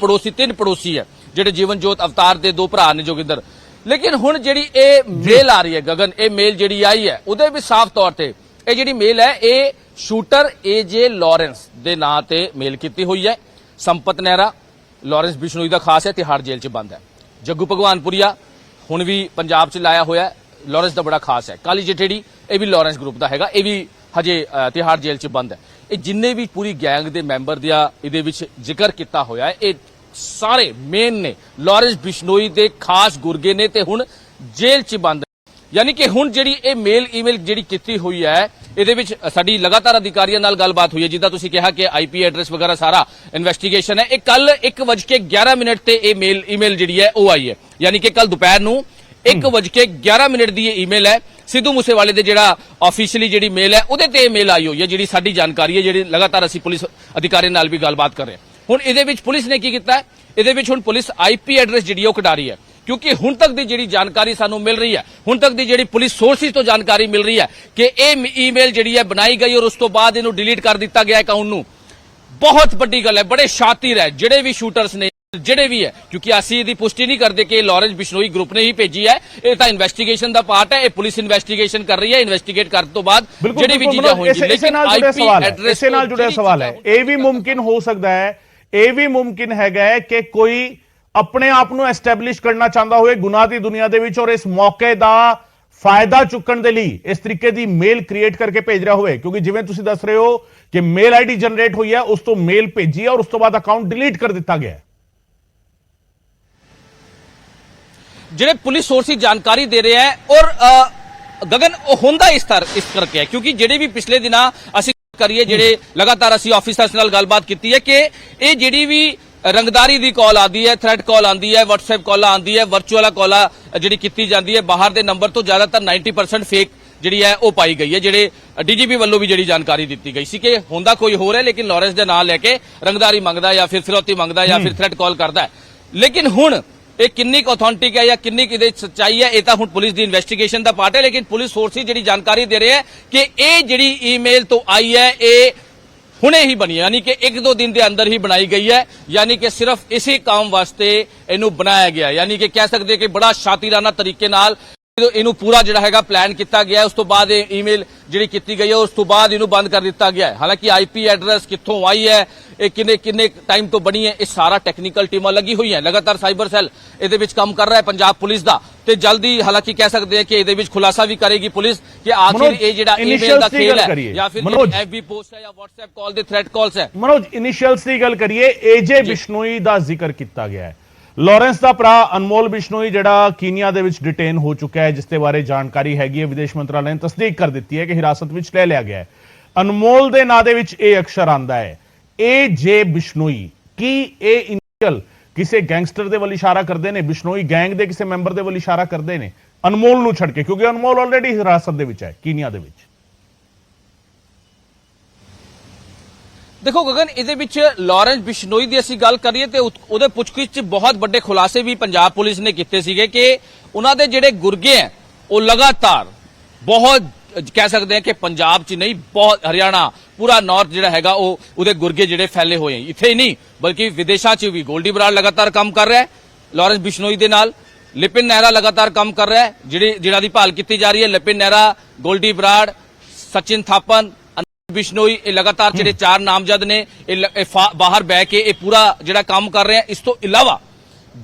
ਤਿੰਨ ਪੜੋਸੀ ਹੈ ਜਿਹੜੇ ਜੀਵਨ ਜੋਤ ਅਵਤਾਰ ਦੇ ਦੋ ਭਰਾ ਨੇ ਜੋਗਿੰਦਰ ਲੇਕਿਨ ਹੁਣ ਜਿਹੜੀ ਇਹ ਮੇਲ ਆ ਰਹੀ ਹੈ ਗਗਨ ਇਹ ਮੇਲ ਜਿਹੜੀ ਆਈ ਹੈ ਉਹਦੇ ਵੀ ਸਾਫ਼ ਤੌਰ ਤੇ ਇਹ ਜਿਹੜੀ ਮੇਲ ਹੈ ਇਹ ਸ਼ੂਟਰ ਏਜੇ ਲਾਰੈਂਸ ਦੇ ਨਾਂ ਤੇ ਮੇਲ ਕੀਤੀ ਹੋਈ ਹੈ ਸੰਪਤ ਨਹਿਰਾ ਲਾਰੈਂਸ ਬਿਸ਼ਨੋਈ ਦਾ ਖਾਸ ਹੈ ਤਿਹਾੜ ਜੇਲ੍ਹ 'ਚ ਬੰਦ ਹੈ ਜੱਗੂ ਭਗਵਾਨਪੁਰੀਆ ਹੁਣ ਵੀ ਪੰਜਾਬ 'ਚ ਲਾਇਆ ਹੋਇਆ ਹੈ ਲਾਰੈਂਸ ਦਾ ਬੜਾ ਖਾਸ ਹੈ ਕਾਲੀ ਜਠੇੜੀ ਇਹ ਵੀ ਲਾਰੈਂਸ ਗਰੁੱਪ ਦਾ ਹੈਗਾ ਇਹ ਵੀ ਹਜੇ ਤਿਹਾੜ ਜੇਲ੍ਹ 'ਚ ਬੰਦ ਹੈ ਇਹ ਜਿੰਨੇ ਵੀ ਪੂਰੀ ਗੈਂਗ ਦੇ ਮੈਂਬਰ ਦਾ ਇਹਦੇ ਵਿੱਚ ਜ਼ਿਕਰ ਕੀਤਾ ਹੋਇਆ ਹੈ ਇਹ ਸਾਰੇ ਮੇਨ ਨੇ ਲਾਰੈਂਸ ਬਿਸ਼ਨੋਈ ਦੇ ਖਾਸ ਗੁਰਗੇ ਨੇ ਤੇ ਹੁਣ ਜੇਲ੍ਹ 'ਚ ਬੰਦ ਯਾਨੀ ਕਿ ਹੁਣ ਜਿਹੜੀ ਇਹ ਈਮੇਲ ਜਿਹੜੀ ਕੀਤੀ ਹੋਈ ਹੈ ਇਹਦੇ ਵਿੱਚ ਸਾਡੀ ਲਗਾਤਾਰ ਅਧਿਕਾਰੀਆਂ ਨਾਲ ਗੱਲਬਾਤ ਹੋਈ ਹੈ ਜਿੱਦਾਂ ਤੁਸੀਂ ਕਿਹਾ ਕਿ ਆਈਪੀ ਐਡਰੈਸ ਵਗੈਰਾ ਸਾਰਾ ਇਨਵੈਸਟੀਗੇਸ਼ਨ ਹੈ ਇਹ ਕੱਲ 1:11 ਤੇ ਇਹ ਈਮੇਲ ਜਿਹੜੀ ਹੈ ਉਹ ਆਈ ਹੈ ਯਾਨੀ ਕਿ ਕੱਲ ਦੁਪਹਿਰ ਨੂੰ 1:11 ਦੀ ਇਹ ਈਮੇਲ ਹੈ ਸਿੱਧੂ ਮੂਸੇਵਾਲੇ ਦੇ ਜਿਹੜਾ ਆਫੀਸ਼ੀਅਲੀ ਜਿਹੜੀ ਮੇਲ ਹੈ ਉਹਦੇ ਤੇ ਇਹ ਮੇਲ ਆਈ ਹੋਈ ਹੈ ਜਿਹੜੀ ਸਾਡੀ ਜਾਣਕਾਰੀ ਹੈ ਜਿਹੜੀ ਲਗਾਤਾਰ ਅਸੀਂ ਪੁਲਿਸ ਅਧਿਕਾਰੀਆਂ ਨਾਲ ਵੀ ਗੱਲਬਾਤ ਕਰ ਰਹੇ ਹਾਂ ਹੁਣ ਇਹਦੇ ਵਿੱਚ ਪੁਲਿਸ ਨੇ ਕੀ ਕੀਤਾ ਹੈ ਇਹਦੇ ਵਿੱਚ ਹੁਣ ਪੁਲਿਸ ਆਈਪੀ ਐਡਰੈਸ ਜਿਹੜੀ ਉਹ ਕਢਾ ਰਹੀ ਹੈ ਕਿਉਂਕਿ ਹੁਣ ਤੱਕ ਦੀ ਜਿਹੜੀ ਜਾਣਕਾਰੀ ਸਾਨੂੰ ਮਿਲ ਰਹੀ ਹੈ ਹੁਣ ਤੱਕ ਦੀ ਜਿਹੜੀ ਪੁਲਿਸ ਸੋਰਸਿਸ ਤੋਂ ਜਾਣਕਾਰੀ ਮਿਲ ਰਹੀ ਹੈ ਕਿ ਇਹ ਈਮੇਲ ਜਿਹੜੀ ਹੈ ਬਣਾਈ ਗਈ ਔਰ ਉਸ ਤੋਂ ਬਾਅਦ ਇਹਨੂੰ ਡਿਲੀਟ ਕਰ ਦਿੱਤਾ ਗਿਆ ਅਕਾਊਂਟ ਨੂੰ ਬਹੁਤ ਵੱਡੀ ਗੱਲ ਹੈ ਬੜੇ ਸ਼ਾਤਿਰ ਹੈ ਜਿਹੜੇ ਵੀ ਸ਼ੂਟਰਸ ਨੇ ਜਿਹੜੇ ਵੀ ਹੈ ਕਿਉਂਕਿ ਅਸੀਂ ਇਹਦੀ ਪੁਸ਼ਟੀ ਨਹੀਂ ਕਰਦੇ ਕਿ ਲਾਰੈਂਸ ਬਿਸ਼ਨੋਈ ਗਰੁੱਪ ਨੇ ਹੀ ਭੇਜੀ ਹੈ ਇਹ ਤਾਂ ਇਨਵੈਸਟੀਗੇਸ਼ਨ ਦਾ ਪਾਰਟ ਹੈ ਇਹ ਪੁਲਿਸ ਇਨਵੈਸਟੀਗੇਸ਼ਨ ਕਰ ਰਹੀ ਹੈ ਇਨਵੈਸਟੀਗੇਟ ਕਰਨ ਤੋਂ ਬਾਅਦ ਜਿਹੜੀ ਵੀ ਚੀਜ਼ਾਂ ਹੋਣਗੀਆਂ ਲੇਕਿਨ ਆਈਪੀ ਐਡਰੈਸ ਇਸੇ ਨਾਲ ਜੁੜਿਆ ਸਵਾਲ ਹੈ ਇਹ ਵੀ ਮੁਮਕਿਨ ਹੋ ਸਕਦਾ ਹੈ ਇਹ ਵੀ ਮੁਮਕਿਨ ਹੈਗਾ ਹੈ ਕਿ ਕੋਈ ਆਪਣੇ ਆਪ ਨੂੰ ਐਸਟੈਬਲਿਸ਼ ਕਰਨਾ ਚਾਹੁੰਦਾ ਹੋਵੇ ਗੁਨਾਹ ਦੀ ਦੁਨੀਆ ਦੇ ਵਿੱਚ ਔਰ ਇਸ ਮੌਕੇ ਦਾ ਫਾਇਦਾ ਚੁੱਕਣ ਦੇ ਲਈ ਇਸ ਤਰੀਕੇ ਦੀ ਮੇਲ ਕ੍ਰੀਏਟ ਕਰਕੇ ਭੇਜ ਰਿਹਾ ਹੋਵੇ ਕਿਉਂਕਿ ਜਿਵੇਂ ਤੁਸੀਂ ਦੱਸ ਰਹੇ ਹੋ ਕਿ ਮੇਲ ਆਈਡੀ ਜਨਰੇਟ ਹੋਈ ਹੈ ਉਸ ਤੋਂ ਮੇਲ ਭੇਜੀ ਹੈ ਔਰ ਉਸ ਤੋਂ ਬਾਅਦ ਅਕਾਊਂਟ ਡਿਲੀਟ ਕਰ ਦਿੱਤਾ ਗਿਆ ਹੈ ਜਿਹੜੇ ਪੁਲਿਸ ਸੋਰਸਿਸ ਜਾਣਕਾਰੀ ਦੇ ਰਹੇ ਹੈ ਔਰ ਗਗਨ ਉਹ ਹੁੰਦਾ ਇਸ ਕਰਕੇ ਹੈ ਕਿਉਂਕਿ ਜਿਹੜੇ ਵੀ ਪਿਛਲੇ ਦਿਨਾਂ ਅਸੀਂ ਕਰੀਏ ਜਿਹੜੇ ਲਗਾਤਾਰ ਅਸੀਂ ਆਫੀਸਰਸ ਨਾਲ ਗੱਲਬਾਤ ਕੀਤੀ ਹੈ ਕਿ ਇਹ ਜਿਹੜੀ ਵੀ ਰੰਗਦਾਰੀ ਦੀ ਕਾਲ ਆਉਂਦੀ ਹੈ ਥ੍ਰੈਟ ਕਾਲ ਆਉਂਦੀ ਹੈ WhatsApp ਕਾਲ ਆਉਂਦੀ ਹੈ ਵਰਚੁਅਲ ਕਾਲ ਜਿਹੜੀ ਕੀਤੀ ਜਾਂਦੀ ਹੈ ਬਾਹਰ ਦੇ ਨੰਬਰ ਤੋਂ ਜ਼ਿਆਦਾਤਰ 90% ਫੇਕ ਜਿਹੜੀ ਹੈ ਉਹ ਪਾਈ ਗਈ ਹੈ ਜਿਹੜੇ ਡੀਜੀਪੀ ਵੱਲੋਂ ਵੀ ਜਿਹੜੀ ਜਾਣਕਾਰੀ ਦਿੱਤੀ ਗਈ ਸੀ ਕਿ ਹੁੰਦਾ ਕੋਈ ਹੋਰ ਹੈ ਲੇਕਿਨ ਲਾਰੈਂਸ ਦੇ ਨਾਂ ਲੈ ਕੇ ਰੰਗਦਾਰੀ ਮੰਗਦਾ ਜਾਂ ਫਿਰ ਫਿਰੌਤੀ ਮੰਗਦਾ ਜਾਂ ਫਿਰ ਥ੍ਰੈਟ ਕਾਲ ਕਰਦਾ ਹੈ ਲੇਕਿਨ ਹੁਣ ਇਹ ਕਿੰਨੀ ਕੁ ਆਥੈਂਟਿਕ ਹੈ ਜਾਂ ਕਿੰਨੀ ਕੁ ਇਹਦੇ ਸੱਚਾਈ ਹੈ ਇਹ ਤਾਂ ਹੁਣ ਪੁਲਿਸ ਦੀ ਇਨਵੈਸਟੀਗੇਸ਼ਨ ਦਾ ਪਾਰਟ ਹੈ ਲੇਕਿਨ ਪੁਲਿਸ ਸੋਰਸਿਸ ਜਿਹੜੀ ਜਾਣਕਾਰੀ ਦੇ ਰਹੇ ਹੈ ਕਿ ਇਹ ਜਿਹੜੀ ਈਮੇਲ ਤੋਂ ਆਈ ਹੈ ਇਹ ਹੁਣੇ ਹੀ ਬਣੀ ਯਾਨੀ ਕਿ 1-2 ਦਿਨ ਦੇ ਅੰਦਰ ਹੀ ਬਣਾਈ ਗਈ ਹੈ ਯਾਨੀ ਕਿ ਸਿਰਫ ਇਸੇ ਕੰਮ ਵਾਸਤੇ ਇਹਨੂੰ ਬਣਾਇਆ ਗਿਆ ਯਾਨੀ ਕਿ ਕਹਿ ਸਕਦੇ ਕਿ ਬੜਾ ਸ਼ਾਤਿਰਾਨਾ ਤਰੀਕੇ ਨਾਲ ਇਹਨੂੰ ਪੂਰਾ ਜਿਹੜਾ ਹੈਗਾ ਪਲਾਨ ਕੀਤਾ ਗਿਆ ਉਸ ਤੋਂ ਬਾਅਦ ਇਹ ਈਮੇਲ ਜਿਹੜੀ ਕੀਤੀ ਗਈ ਹੈ ਉਸ ਤੋਂ ਬਾਅਦ ਇਹਨੂੰ ਬੰਦ ਕਰ ਦਿੱਤਾ ਗਿਆ ਹੈ ਹਾਲਾਂਕਿ ਆਈਪੀ ਐਡਰੈਸ ਕਿੱਥੋਂ ਆਈ ਹੈ ਇਹ ਕਿੰਨੇ ਟਾਈਮ ਤੋਂ ਬਣੀ ਹੈ ਇਹ ਸਾਰਾ ਟੈਕਨੀਕਲ ਟੀਮਾਂ ਲੱਗੀ ਹੋਈ ਹੈ ਲਗਾਤਾਰ ਸਾਈਬਰ ਸੈੱਲ ਇਹਦੇ ਵਿੱਚ ਕੰਮ ਕਰ ਰਿਹਾ ਹੈ ਪੰਜਾਬ ਪੁਲਿਸ ਦਾ ਤੇ ਜਲਦੀ ਹਾਲਾਂਕਿ ਕਹਿ ਸਕਦੇ ਹਾਂ ਕਿ ਇਹਦੇ ਵਿੱਚ ਖੁਲਾਸਾ ਵੀ ਕਰੇਗੀ ਪੁਲਿਸ ਕਿ ਆਖਿਰ ਇਹ ਜਿਹੜਾ ਈਮੇਲ ਦਾ ਖੇਲ ਹੈ ਜਾਂ ਫਿਰ ਐਫਬੀ ਪੋਸਟ ਹੈ ਜਾਂ WhatsApp ਕਾਲ ਦੇ ਥ੍ਰੈਟ ਕਾਲਸ ਹੈ ਮਨੋਜ ਇਨੀਸ਼ੀਅਲਸ ਦੀ ਗੱਲ ਕਰੀਏ ਏਜੇ ਬਿਸ਼ਨੋਈ ਦਾ ਜ਼ਿਕਰ ਕੀਤਾ ਗਿਆ ਹੈ ਲਾਰੈਂਸ ਦਾ ਭਰਾ ਅਨਮੋਲ ਬਿਸ਼ਨੋਈ ਜਿਹੜਾ ਕੀਨੀਆ ਦੇ ਵਿੱਚ ਡਿਟੇਨ ਹੋ ਚੁੱਕਾ ਹੈ ਜਿਸ ਦੇ ਬਾਰੇ ਜਾਣਕਾਰੀ ਹੈਗੀ ਹੈ ਵਿਦੇਸ਼ ਮੰਤਰਾਲੇ ਨੇ ਤਸਦੀਕ ਕਰ ਦਿੱਤੀ ਹੈ ਕਿ ਹਿਰਾਸਤ ਵਿੱਚ ਲੈ ਲਿਆ ਗਿਆ ਹੈ ਅਨਮੋਲ ਦੇ ਨਾਂ ਦੇ ਵਿੱਚ ਇਹ ਅਕਸ਼ਰ ਆਂਦਾ ਹੈ ਏਜੇ ਬਿਸ਼ਨੋਈ ਕੀ ਇਹ ਇਨੀਸ਼ੀਅਲ ਕਿਸੇ ਗੈਂਗਸਟਰ ਦੇ ਵੱਲ ਇਸ਼ਾਰਾ ਕਰਦੇ ਨੇ, ਬਿਸ਼ਨੋਈ ਗੈਂਗ ਦੇ ਕਿਸੇ ਮੈਂਬਰ ਦੇ ਵੱਲ ਇਸ਼ਾਰਾ ਕਰਦੇ ਨੇ, ਅਨਮੋਲ ਨੂੰ ਛੱਡ ਕੇ, ਕਿਉਂਕਿ ਅਨਮੋਲ ਆਲਰੇਡੀ ਹਿਰਾਸਤ ਦੇ ਵਿੱਚ ਹੈ ਕੀਨੀਆ ਦੇ ਵਿੱਚ। ਦੇਖੋ ਗਗਨ, ਇਹਦੇ ਵਿੱਚ ਲਾਰੈਂਸ ਬਿਸ਼ਨੋਈ ਦੀ ਅਸੀਂ ਗੱਲ ਕਰੀਏ ਤੇ ਉਹਦੇ ਪੁੱਛਗਿੱਛ 'ਚ ਬਹੁਤ ਵੱਡੇ ਖੁਲਾਸੇ ਵੀ ਪੰਜਾਬ ਪੁਲਿਸ ਨੇ ਕੀਤੇ ਸੀਗੇ ਕਿ ਉਹਨਾਂ ਦੇ ਜਿਹੜੇ ਗੁਰਗੇ ਹੈ ਉਹ ਲਗਾਤਾਰ ਬਹੁਤ ਕਹਿ ਸਕਦੇ ਹਾਂ ਕਿ ਪੰਜਾਬ 'ਚ ਨਹੀਂ, ਬਹੁਤ ਹਰਿਆਣਾ ਪੂਰਾ ਨਾਰਥ ਜਿਹੜਾ ਹੈਗਾ ਉਹ ਉਹਦੇ ਗੁਰਗੇ ਜਿਹੜੇ ਫੈਲੇ ਹੋਏ ਇੱਥੇ ਹੀ ਨਹੀਂ ਬਲਕਿ ਵਿਦੇਸ਼ਾਂ 'ਚ ਵੀ। ਗੋਲਡੀ ਬਰਾੜ ਲਗਾਤਾਰ ਕੰਮ ਕਰ ਰਿਹਾ ਹੈ ਲਾਰੈਂਸ ਬਿਸ਼ਨੋਈ ਦੇ ਨਾਲ, ਲਿਪਿਨ ਨਹਿਰਾ ਲਗਾਤਾਰ ਕੰਮ ਕਰ ਰਿਹਾ ਹੈ, ਜਿਹੜਾ ਦੀ ਭਾਲ ਕੀਤੀ ਜਾ ਰਹੀ ਹੈ। ਲਿਪਿਨ ਨਹਿਰਾ, ਗੋਲਡੀ ਬਰਾੜ, ਸਚਿਨ ਥਾਪਨ, ਬਿਸ਼ਨੋਈ, ਇਹ ਲਗਾਤਾਰ ਜਿਹੜੇ 4 ਨਾਮਜ਼ਦ ਨੇ ਇਹ ਬਾਹਰ ਬਹਿ ਕੇ ਇਹ ਪੂਰਾ ਜਿਹੜਾ ਕੰਮ ਕਰ ਰਹੇ ਆ। ਇਸ ਤੋਂ ਇਲਾਵਾ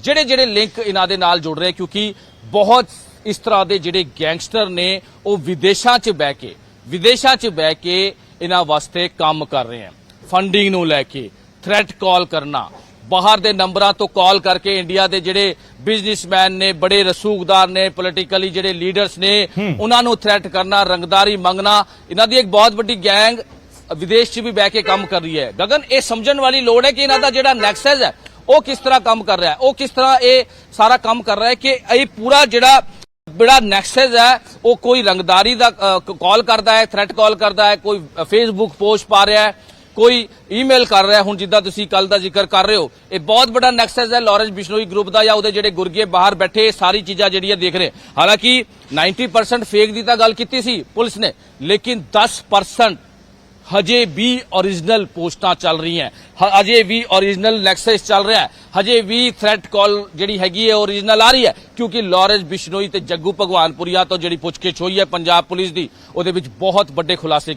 ਜਿਹੜੇ ਲਿੰਕ ਇਹਨਾਂ ਦੇ ਨਾਲ ਜੁੜ ਰਹੇ, ਕਿਉਂਕਿ ਬਹੁਤ ਇਸ ਤਰ੍ਹਾਂ ਦੇ ਜਿਹੜੇ ਗੈਂਗਸਟਰ ਨੇ ਉਹ ਵਿਦੇਸ਼ਾਂ 'ਚ ਬਹਿ ਕੇ ਇਹਨਾਂ ਵਾਸਤੇ ਕੰਮ ਕਰ ਰਹੇ ਆ। ਫੰਡਿੰਗ ਨੂੰ ਲੈ ਕੇ ਥ੍ਰੈਟ ਕਾਲ ਕਰਨਾ, ਬਾਹਰ ਦੇ ਨੰਬਰਾਂ ਤੋਂ ਕਾਲ ਕਰਕੇ ਇੰਡੀਆ ਦੇ ਜਿਹੜੇ ਬਿਜ਼ਨਸਮੈਨ ਨੇ, ਬੜੇ ਰਸੂਖਦਾਰ ਨੇ, ਪੋਲੀਟੀਕਲੀ ਜਿਹੜੇ ਲੀਡਰਸ ਨੇ, ਉਹਨਾਂ ਨੂੰ ਥ੍ਰੈਟ ਕਰਨਾ, ਰੰਗਦਾਰੀ ਮੰਗਣਾ। ਇਹਨਾਂ ਦੀ ਇੱਕ ਬਹੁਤ ਵੱਡੀ ਗੈਂਗ ਵਿਦੇਸ਼ 'ਚ ਵੀ ਬਹਿ ਕੇ ਕੰਮ ਕਰ ਰਹੀ ਹੈ। ਗਗਨ, ਇਹ ਸਮਝਣ ਵਾਲੀ ਲੋੜ ਹੈ ਕਿ ਇਹਨਾਂ ਦਾ ਜਿਹੜਾ ਨੈਕਸਸ ਹੈ ਉਹ ਕਿਸ ਤਰ੍ਹਾਂ ਕੰਮ ਕਰ ਰਿਹਾ ਹੈ, ਉਹ ਕਿਸ ਤਰ੍ਹਾਂ ਇਹ ਸਾਰਾ ਕੰਮ ਕਰ ਰਿਹਾ ਹੈ ਕਿ ਇਹ ਪੂਰਾ ਜਿਹੜਾ ਨੈਕਸਸ ਹੈ ਉਹ ਕੋਈ ਰੰਗਦਾਰੀ ਦਾ ਕਾਲ ਕਰਦਾ ਹੈ, ਥ੍ਰੈਟ ਕਾਲ ਕਰਦਾ ਹੈ, ਕੋਈ ਫੇਸਬੁੱਕ ਪੋਸਟ ਪਾ ਰਿਹਾ ਹੈ, ਕੋਈ ਈਮੇਲ ਕਰ ਰਿਹਾ। ਹੁਣ ਜਿੱਦਾਂ ਤੁਸੀਂ ਕੱਲ ਦਾ ਜ਼ਿਕਰ ਕਰ ਰਹੇ ਹੋ, ਇਹ ਬਹੁਤ ਵੱਡਾ ਨੈਕਸਸ ਹੈ ਲਾਰੈਂਸ ਬਿਸ਼ਨੋਈ ਗਰੁੱਪ ਦਾ ਜਾਂ ਉਹਦੇ ਜਿਹੜੇ ਗੁਰਗੇ ਬਾਹਰ ਬੈਠੇ ਸਾਰੀ ਚੀਜ਼ਾਂ ਜਿਹੜੀਆਂ ਦੇਖ ਰਹੇ। ਹਾਲਾਂਕਿ 90% ਫੇਕ ਦੀ ਤਾਂ ਗੱਲ ਕੀਤੀ ਸੀ ਪੁਲਿਸ ਨੇ, ਲੇਕਿਨ 10% ਹਜੇ ਵੀ ਓਰੀਜਨਲ ਪੋਸਟਾਂ ਚੱਲ ਰਹੀਆਂ, ਹਜੇ ਵੀ ਓਰੀਜਨਲ ਨੈਕਸਸ ਚੱਲ ਰਿਹਾ ਹੈ, ਹਜੇ ਵੀ ਥ੍ਰੈਟ ਕਾਲ ਜਿਹੜੀ ਹੈਗੀ ਹੈ ਓਰੀਜਨਲ ਆ ਰਹੀ ਹੈ। ਕਿਉਂਕਿ ਲਾਰੈਂਸ ਬਿਸ਼ਨੋਈ ਤੇ ਜੱਗੂ ਭਗਵਾਨਪੁਰੀਆ ਤੋਂ ਜਿਹੜੀ ਪੁੱਛਗਿੱਛ ਹੋਈ ਹੈ ਪੰਜਾਬ ਪੁਲਿਸ ਦੀ, ਉਹਦੇ ਵਿੱਚ ਬਹੁਤ ਵੱਡੇ ਖੁਲਾਸੇ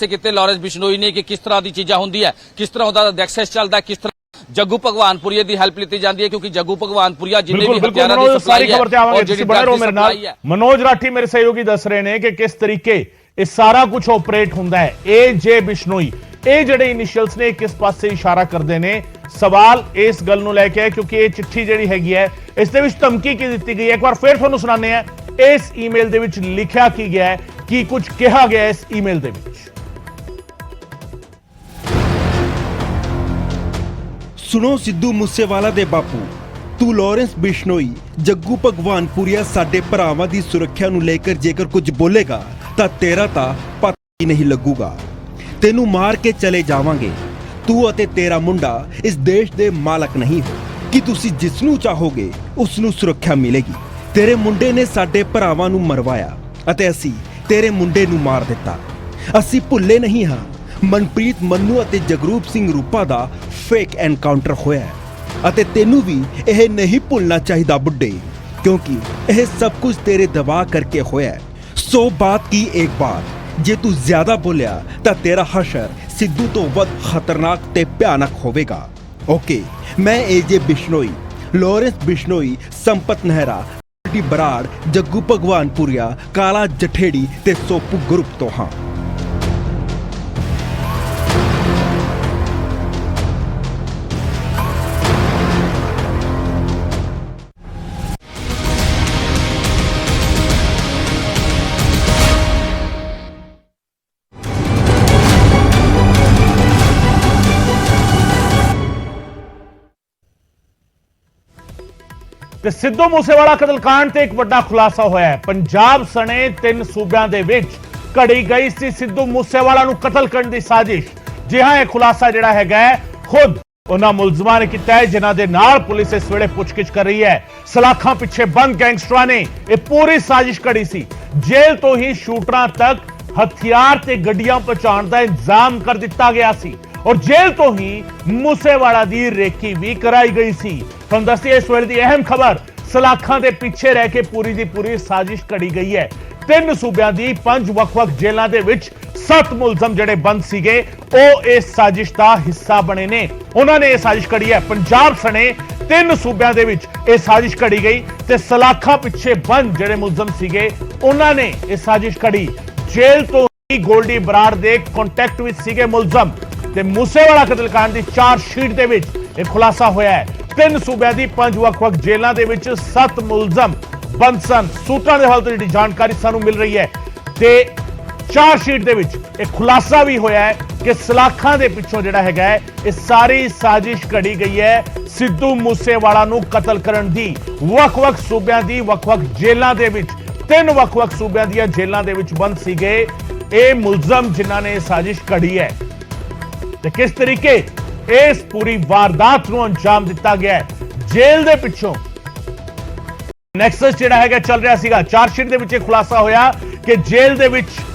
ਕੀਤੇ ਲਾਰੈਂਸ ਬਿਸ਼ਨੋਈ ਨੇ ਕਿ ਕਿਸ ਤਰ੍ਹਾਂ ਦੀ ਚੀਜ਼ਾਂ ਹੁੰਦੀ ਹੈ, ਕਿਸ ਤਰ੍ਹਾਂ ਉਹਦਾ ਨੈਕਸਸ ਚੱਲਦਾ, ਕਿਸ ਤਰ੍ਹਾਂ ਜੱਗੂ ਭਗਵਾਨਪੁਰੀਆ ਦੀ ਹੈਲਪ ਲਿੱਤੀ ਜਾਂਦੀ ਹੈ। ਕਿਉਂਕਿ ਜੱਗੂ ਭਗਵਾਨਪੁਰੀਆ ਜਿੰਨੇ ਵੀ ਹਥਿਆਰਾਂ ਦੀ ਸਪਲਾਈ ਹੈ, ਮਨੋਜ ਰਾਠੀ ਮੇਰੇ ਸਹਿਯੋਗੀ ਦੱਸ ਰਹੇ ਨੇ ਕਿ ਕਿਸ ਤਰੀਕੇ ਇਹ ਸਾਰਾ ਕੁਝ ਆਪਰੇਟ ਹੁੰਦਾ ਹੈ। ਇਹ ਜੇ ਬਿਸ਼ਨੋਈ, ਇਹ ਜਿਹੜੇ ਇਨੀਸ਼ੀਅਲਸ ਨੇ ਕਿਸ ਪਾਸੇ ਇਸ਼ਾਰਾ ਕਰਦੇ ਨੇ, ਸਵਾਲ ਇਸ ਗੱਲ ਨੂੰ ਲੈ ਕੇ ਹੈ ਕਿਉਂਕਿ ਇਹ ਚਿੱਠੀ ਜਿਹੜੀ ਹੈਗੀ ਹੈ ਇਸ ਦੇ ਵਿੱਚ ਧਮਕੀ ਕੀ ਦਿੱਤੀ ਗਈ ਹੈ। ਇੱਕ ਵਾਰ ਫਿਰ ਤੁਹਾਨੂੰ ਸੁਣਾਉਂਦੇ ਆ ਇਸ ਈਮੇਲ ਦੇ ਵਿੱਚ ਲਿਖਿਆ ਕੀ ਗਿਆ ਹੈ, ਕੀ ਕੁਝ ਕਿਹਾ ਗਿਆ ਇਸ ਈਮੇਲ ਦੇ ਵਿੱਚ। ਸੁਣੋ ਸਿੱਧੂ ਮੂਸੇਵਾਲਾ ਦੇ ਬਾਪੂ, ਤੂੰ ਲਾਰੈਂਸ ਬਿਸ਼ਨੋਈ, ਜੱਗੂ ਭਗਵਾਨਪੁਰੀਆ ਸਾਡੇ ਭਰਾਵਾਂ ਦੀ ਸੁਰੱਖਿਆ ਨੂੰ ਲੈ ਕੇ ਜੇਕਰ ਕੁਝ ਬੋਲੇਗਾ ਤਾਂ ਤੇਰਾ ਤਾਂ ਪਤਾ ਹੀ ਨਹੀਂ ਲੱਗੂਗਾ। ਤੈਨੂੰ ਮਾਰ ਕੇ ਚਲੇ ਜਾਵਾਂਗੇ। ਤੂੰ ਅਤੇ ਤੇਰਾ ਮੁੰਡਾ ਇਸ ਦੇਸ਼ ਦੇ ਮਾਲਕ ਨਹੀਂ ਹੋ ਕਿ ਤੁਸੀਂ ਜਿਸ ਨੂੰ ਚਾਹੋਗੇ ਉਸ ਨੂੰ ਸੁਰੱਖਿਆ ਮਿਲੇਗੀ। ਤੇਰੇ ਮੁੰਡੇ ਨੇ ਸਾਡੇ ਭਰਾਵਾਂ ਨੂੰ ਮਰਵਾਇਆ ਅਤੇ ਅਸੀਂ ਤੇਰੇ ਮੁੰਡੇ ਨੂੰ ਮਾਰ ਦਿੱਤਾ। ਅਸੀਂ ਭੁੱਲੇ ਨਹੀਂ ਹਾਂ ਮਨਪ੍ਰੀਤ ਮੰਨੂ ਅਤੇ ਜਗਰੂਪ ਸਿੰਘ ਰੂਪਾ ਦਾ ਫੇਕ ਐਨਕਾਊਂਟਰ ਹੋਇਆ ਅਤੇ ਤੈਨੂੰ ਵੀ ਇਹ ਨਹੀਂ ਭੁੱਲਣਾ ਚਾਹੀਦਾ ਬੁੱਢੇ, ਕਿਉਂਕਿ ਇਹ ਸਭ ਕੁਝ ਤੇਰੇ ਦਬਾਅ ਕਰਕੇ ਹੋਇਆ ਹੈ। ਸੋ ਬਾਤ ਕੀ ਇੱਕ ਬਾਤ, ਜੇ ਤੂੰ ਜ਼ਿਆਦਾ ਬੋਲਿਆ ਤਾਂ ਤੇਰਾ ਹਸ਼ਰ ਸਿੱਧੂ ਤੋਂ ਵੱਧ ਖਤਰਨਾਕ ਤੇ ਭਿਆਨਕ ਹੋਵੇਗਾ। ਓਕੇ, ਮੈਂ ਏਜੇ ਬਿਸ਼ਨੋਈ, ਲਾਰੈਂਸ ਬਿਸ਼ਨੋਈ, ਸੰਪਤ ਨਹਿਰਾ, ਗੋਲਡੀ ਬਰਾੜ, ਜੱਗੂ ਭਗਵਾਨਪੁਰੀਆ, ਕਾਲਾ ਜਠੇੜੀ ਤੇ ਸੋਪੂ ਗਰੁੱਪ ਤੋਂ ਹਾਂ। ਤੇ ਸਿੱਧੂ ਮੂਸੇਵਾਲਾ ਕਤਲकांड ਤੇ ਇੱਕ ਵੱਡਾ ਖੁਲਾਸਾ ਹੋਇਆ ਹੈ। ਪੰਜਾਬ ਸਣੇ 3 ਸੂਬਿਆਂ ਦੇ ਵਿੱਚ ਘੜੀ ਗਈ ਸੀ ਸਿੱਧੂ ਮੂਸੇਵਾਲਾ ਨੂੰ ਕਤਲ ਕਰਨ ਦੀ ਸਾਜ਼ਿਸ਼। ਜੀ ਹਾਂ, ਇਹ ਖੁਲਾਸਾ ਜਿਹੜਾ ਹੈਗਾ ਖੁਦ ਉਹਨਾਂ ਮੁਲਜ਼ਮਾਂ ਨੇ ਕੀਤਾ ਹੈ ਜਿਨ੍ਹਾਂ ਦੇ ਨਾਲ ਪੁਲਿਸ ਇਸ ਵੇਲੇ ਪੁੱਛਗਿੱਛ ਕਰ ਰਹੀ ਹੈ। ਸਲਾਖਾਂ ਪਿੱਛੇ ਬੰਦ ਗੈਂਗਸਟਰਾਂ ਨੇ ਇਹ ਪੂਰੀ ਸਾਜ਼ਿਸ਼ ਘੜੀ ਸੀ। ਜੇਲ੍ਹ ਤੋਂ ਹੀ ਸ਼ੂਟਰਾਂ ਤੱਕ ਹਥਿਆਰ ਤੇ ਗੱਡੀਆਂ ਪਹੁੰਚਾਉਣ ਦਾ ਇੰਤਜ਼ਾਮ ਕਰ ਦਿੱਤਾ ਗਿਆ ਸੀ ਔਰ ਜੇਲ੍ਹ ਤੋਂ ਹੀ ਮੂਸੇਵਾਲਾ ਦੀ ਰੇਕੀ ਵੀ ਕਰਾਈ ਗਈ ਸੀ। ਤੁਹਾਨੂੰ ਦੱਸੀਏ ਇਸ ਵੇਲੇ ਦੀ ਅਹਿਮ ਖਬਰ, ਸਲਾਖਾਂ ਦੇ ਪਿੱਛੇ ਰਹਿ ਕੇ ਪੂਰੀ ਦੀ ਪੂਰੀ ਸਾਜ਼ਿਸ਼ ਘੜੀ ਗਈ ਹੈ। 3 ਸੂਬਿਆਂ ਦੀ 5 ਵੱਖ-ਵੱਖ ਜੇਲ੍ਹਾਂ ਦੇ ਵਿੱਚ 7 ਮੁਲਜ਼ਮ ਜਿਹੜੇ ਬੰਦ ਸੀਗੇ ਉਹ ਇਸ ਸਾਜ਼ਿਸ਼ ਦਾ ਹਿੱਸਾ ਬਣੇ ਨੇ। ਉਹਨਾਂ ਨੇ ਇਹ ਸਾਜ਼ਿਸ਼ ਘੜੀ ਹੈ। ਪੰਜਾਬ ਸਣੇ 3 ਸੂਬਿਆਂ ਦੇ ਵਿੱਚ ਇਹ ਸਾਜ਼ਿਸ਼ ਘੜੀ ਗਈ ਤੇ ਸਲਾਖਾਂ ਪਿੱਛੇ ਬੰਦ ਜਿਹੜੇ ਮੁਲਜ਼ਮ ਸੀਗੇ ਉਹਨਾਂ ਨੇ ਇਹ ਸਾਜ਼ਿਸ਼ ਘੜੀ। ਜੇਲ੍ਹ ਤੋਂ ਹੀ ਗੋਲਡੀ ਬਰਾੜ ਦੇ ਕੰਟੈਕਟ ਵਿੱਚ ਸੀਗੇ ਮੁਲਜ਼ਮ ਤੇ ਮੂਸੇਵਾਲਾ ਕਤਲकांड ਦੀ ਚਾਰਜਸ਼ੀਟ ਦੇ ਵਿੱਚ ਇਹ ਖੁਲਾਸਾ ਹੋਇਆ ਹੈ। 3 ਸੂਬਿਆਂ ਦੀ 5 ਵੱਖ-ਵੱਖ ਜੇਲ੍ਹਾਂ ਦੇ ਵਿੱਚ 7 ਮੁਲਜ਼ਮ ਬੰਦ ਸਨ। ਸੂਤਰਾਂ ਦੇ ਹਵਾਲੇ ਤੋਂ ਜਿਹੜੀ ਜਾਣਕਾਰੀ ਸਾਨੂੰ ਮਿਲ ਰਹੀ ਹੈ ਤੇ ਚਾਰਜਸ਼ੀਟ ਦੇ ਵਿੱਚ ਇਹ ਖੁਲਾਸਾ ਵੀ ਹੋਇਆ ਹੈ ਕਿ ਸਲਾਖਾਂ ਦੇ ਪਿੱਛੋਂ ਜਿਹੜਾ ਹੈਗਾ ਇਹ ਸਾਰੀ ਸਾਜ਼ਿਸ਼ ਘੜੀ ਗਈ ਹੈ ਸਿੱਧੂ ਮੂਸੇਵਾਲਾ ਨੂੰ ਕਤਲ ਕਰਨ ਦੀ। ਵੱਖ-ਵੱਖ ਸੂਬਿਆਂ ਦੀ ਵੱਖ-ਵੱਖ ਜੇਲ੍ਹਾਂ ਦੇ ਵਿੱਚ 3 ਵੱਖ-ਵੱਖ ਸੂਬਿਆਂ ਦੀਆਂ ਜੇਲ੍ਹਾਂ ਦੇ ਵਿੱਚ ਬੰਦ ਸੀਗੇ ਇਹ ਮੁਲਜ਼ਮ ਜਿਨ੍ਹਾਂ ਨੇ ਇਹ ਸਾਜ਼ਿਸ਼ ਘੜੀ ਹੈ ਤੇ ਕਿਸ ਤਰੀਕੇ ਇਸ ਪੂਰੀ ਵਾਰਦਾਤ ਨੂੰ ਅੰਜਾਮ ਦਿੱਤਾ ਗਿਆ ਹੈ। ਜੇਲ੍ਹ ਦੇ ਪਿੱਛੋਂ ਨੈਕਸਸ ਜਿਹੜਾ ਹੈਗਾ ਚੱਲ ਰਿਹਾ ਸੀਗਾ। ਚਾਰਜਸ਼ੀਟ ਦੇ ਵਿੱਚ ਇਹ ਖੁਲਾਸਾ ਹੋਇਆ ਕਿ ਜੇਲ੍ਹ ਦੇ ਵਿੱਚ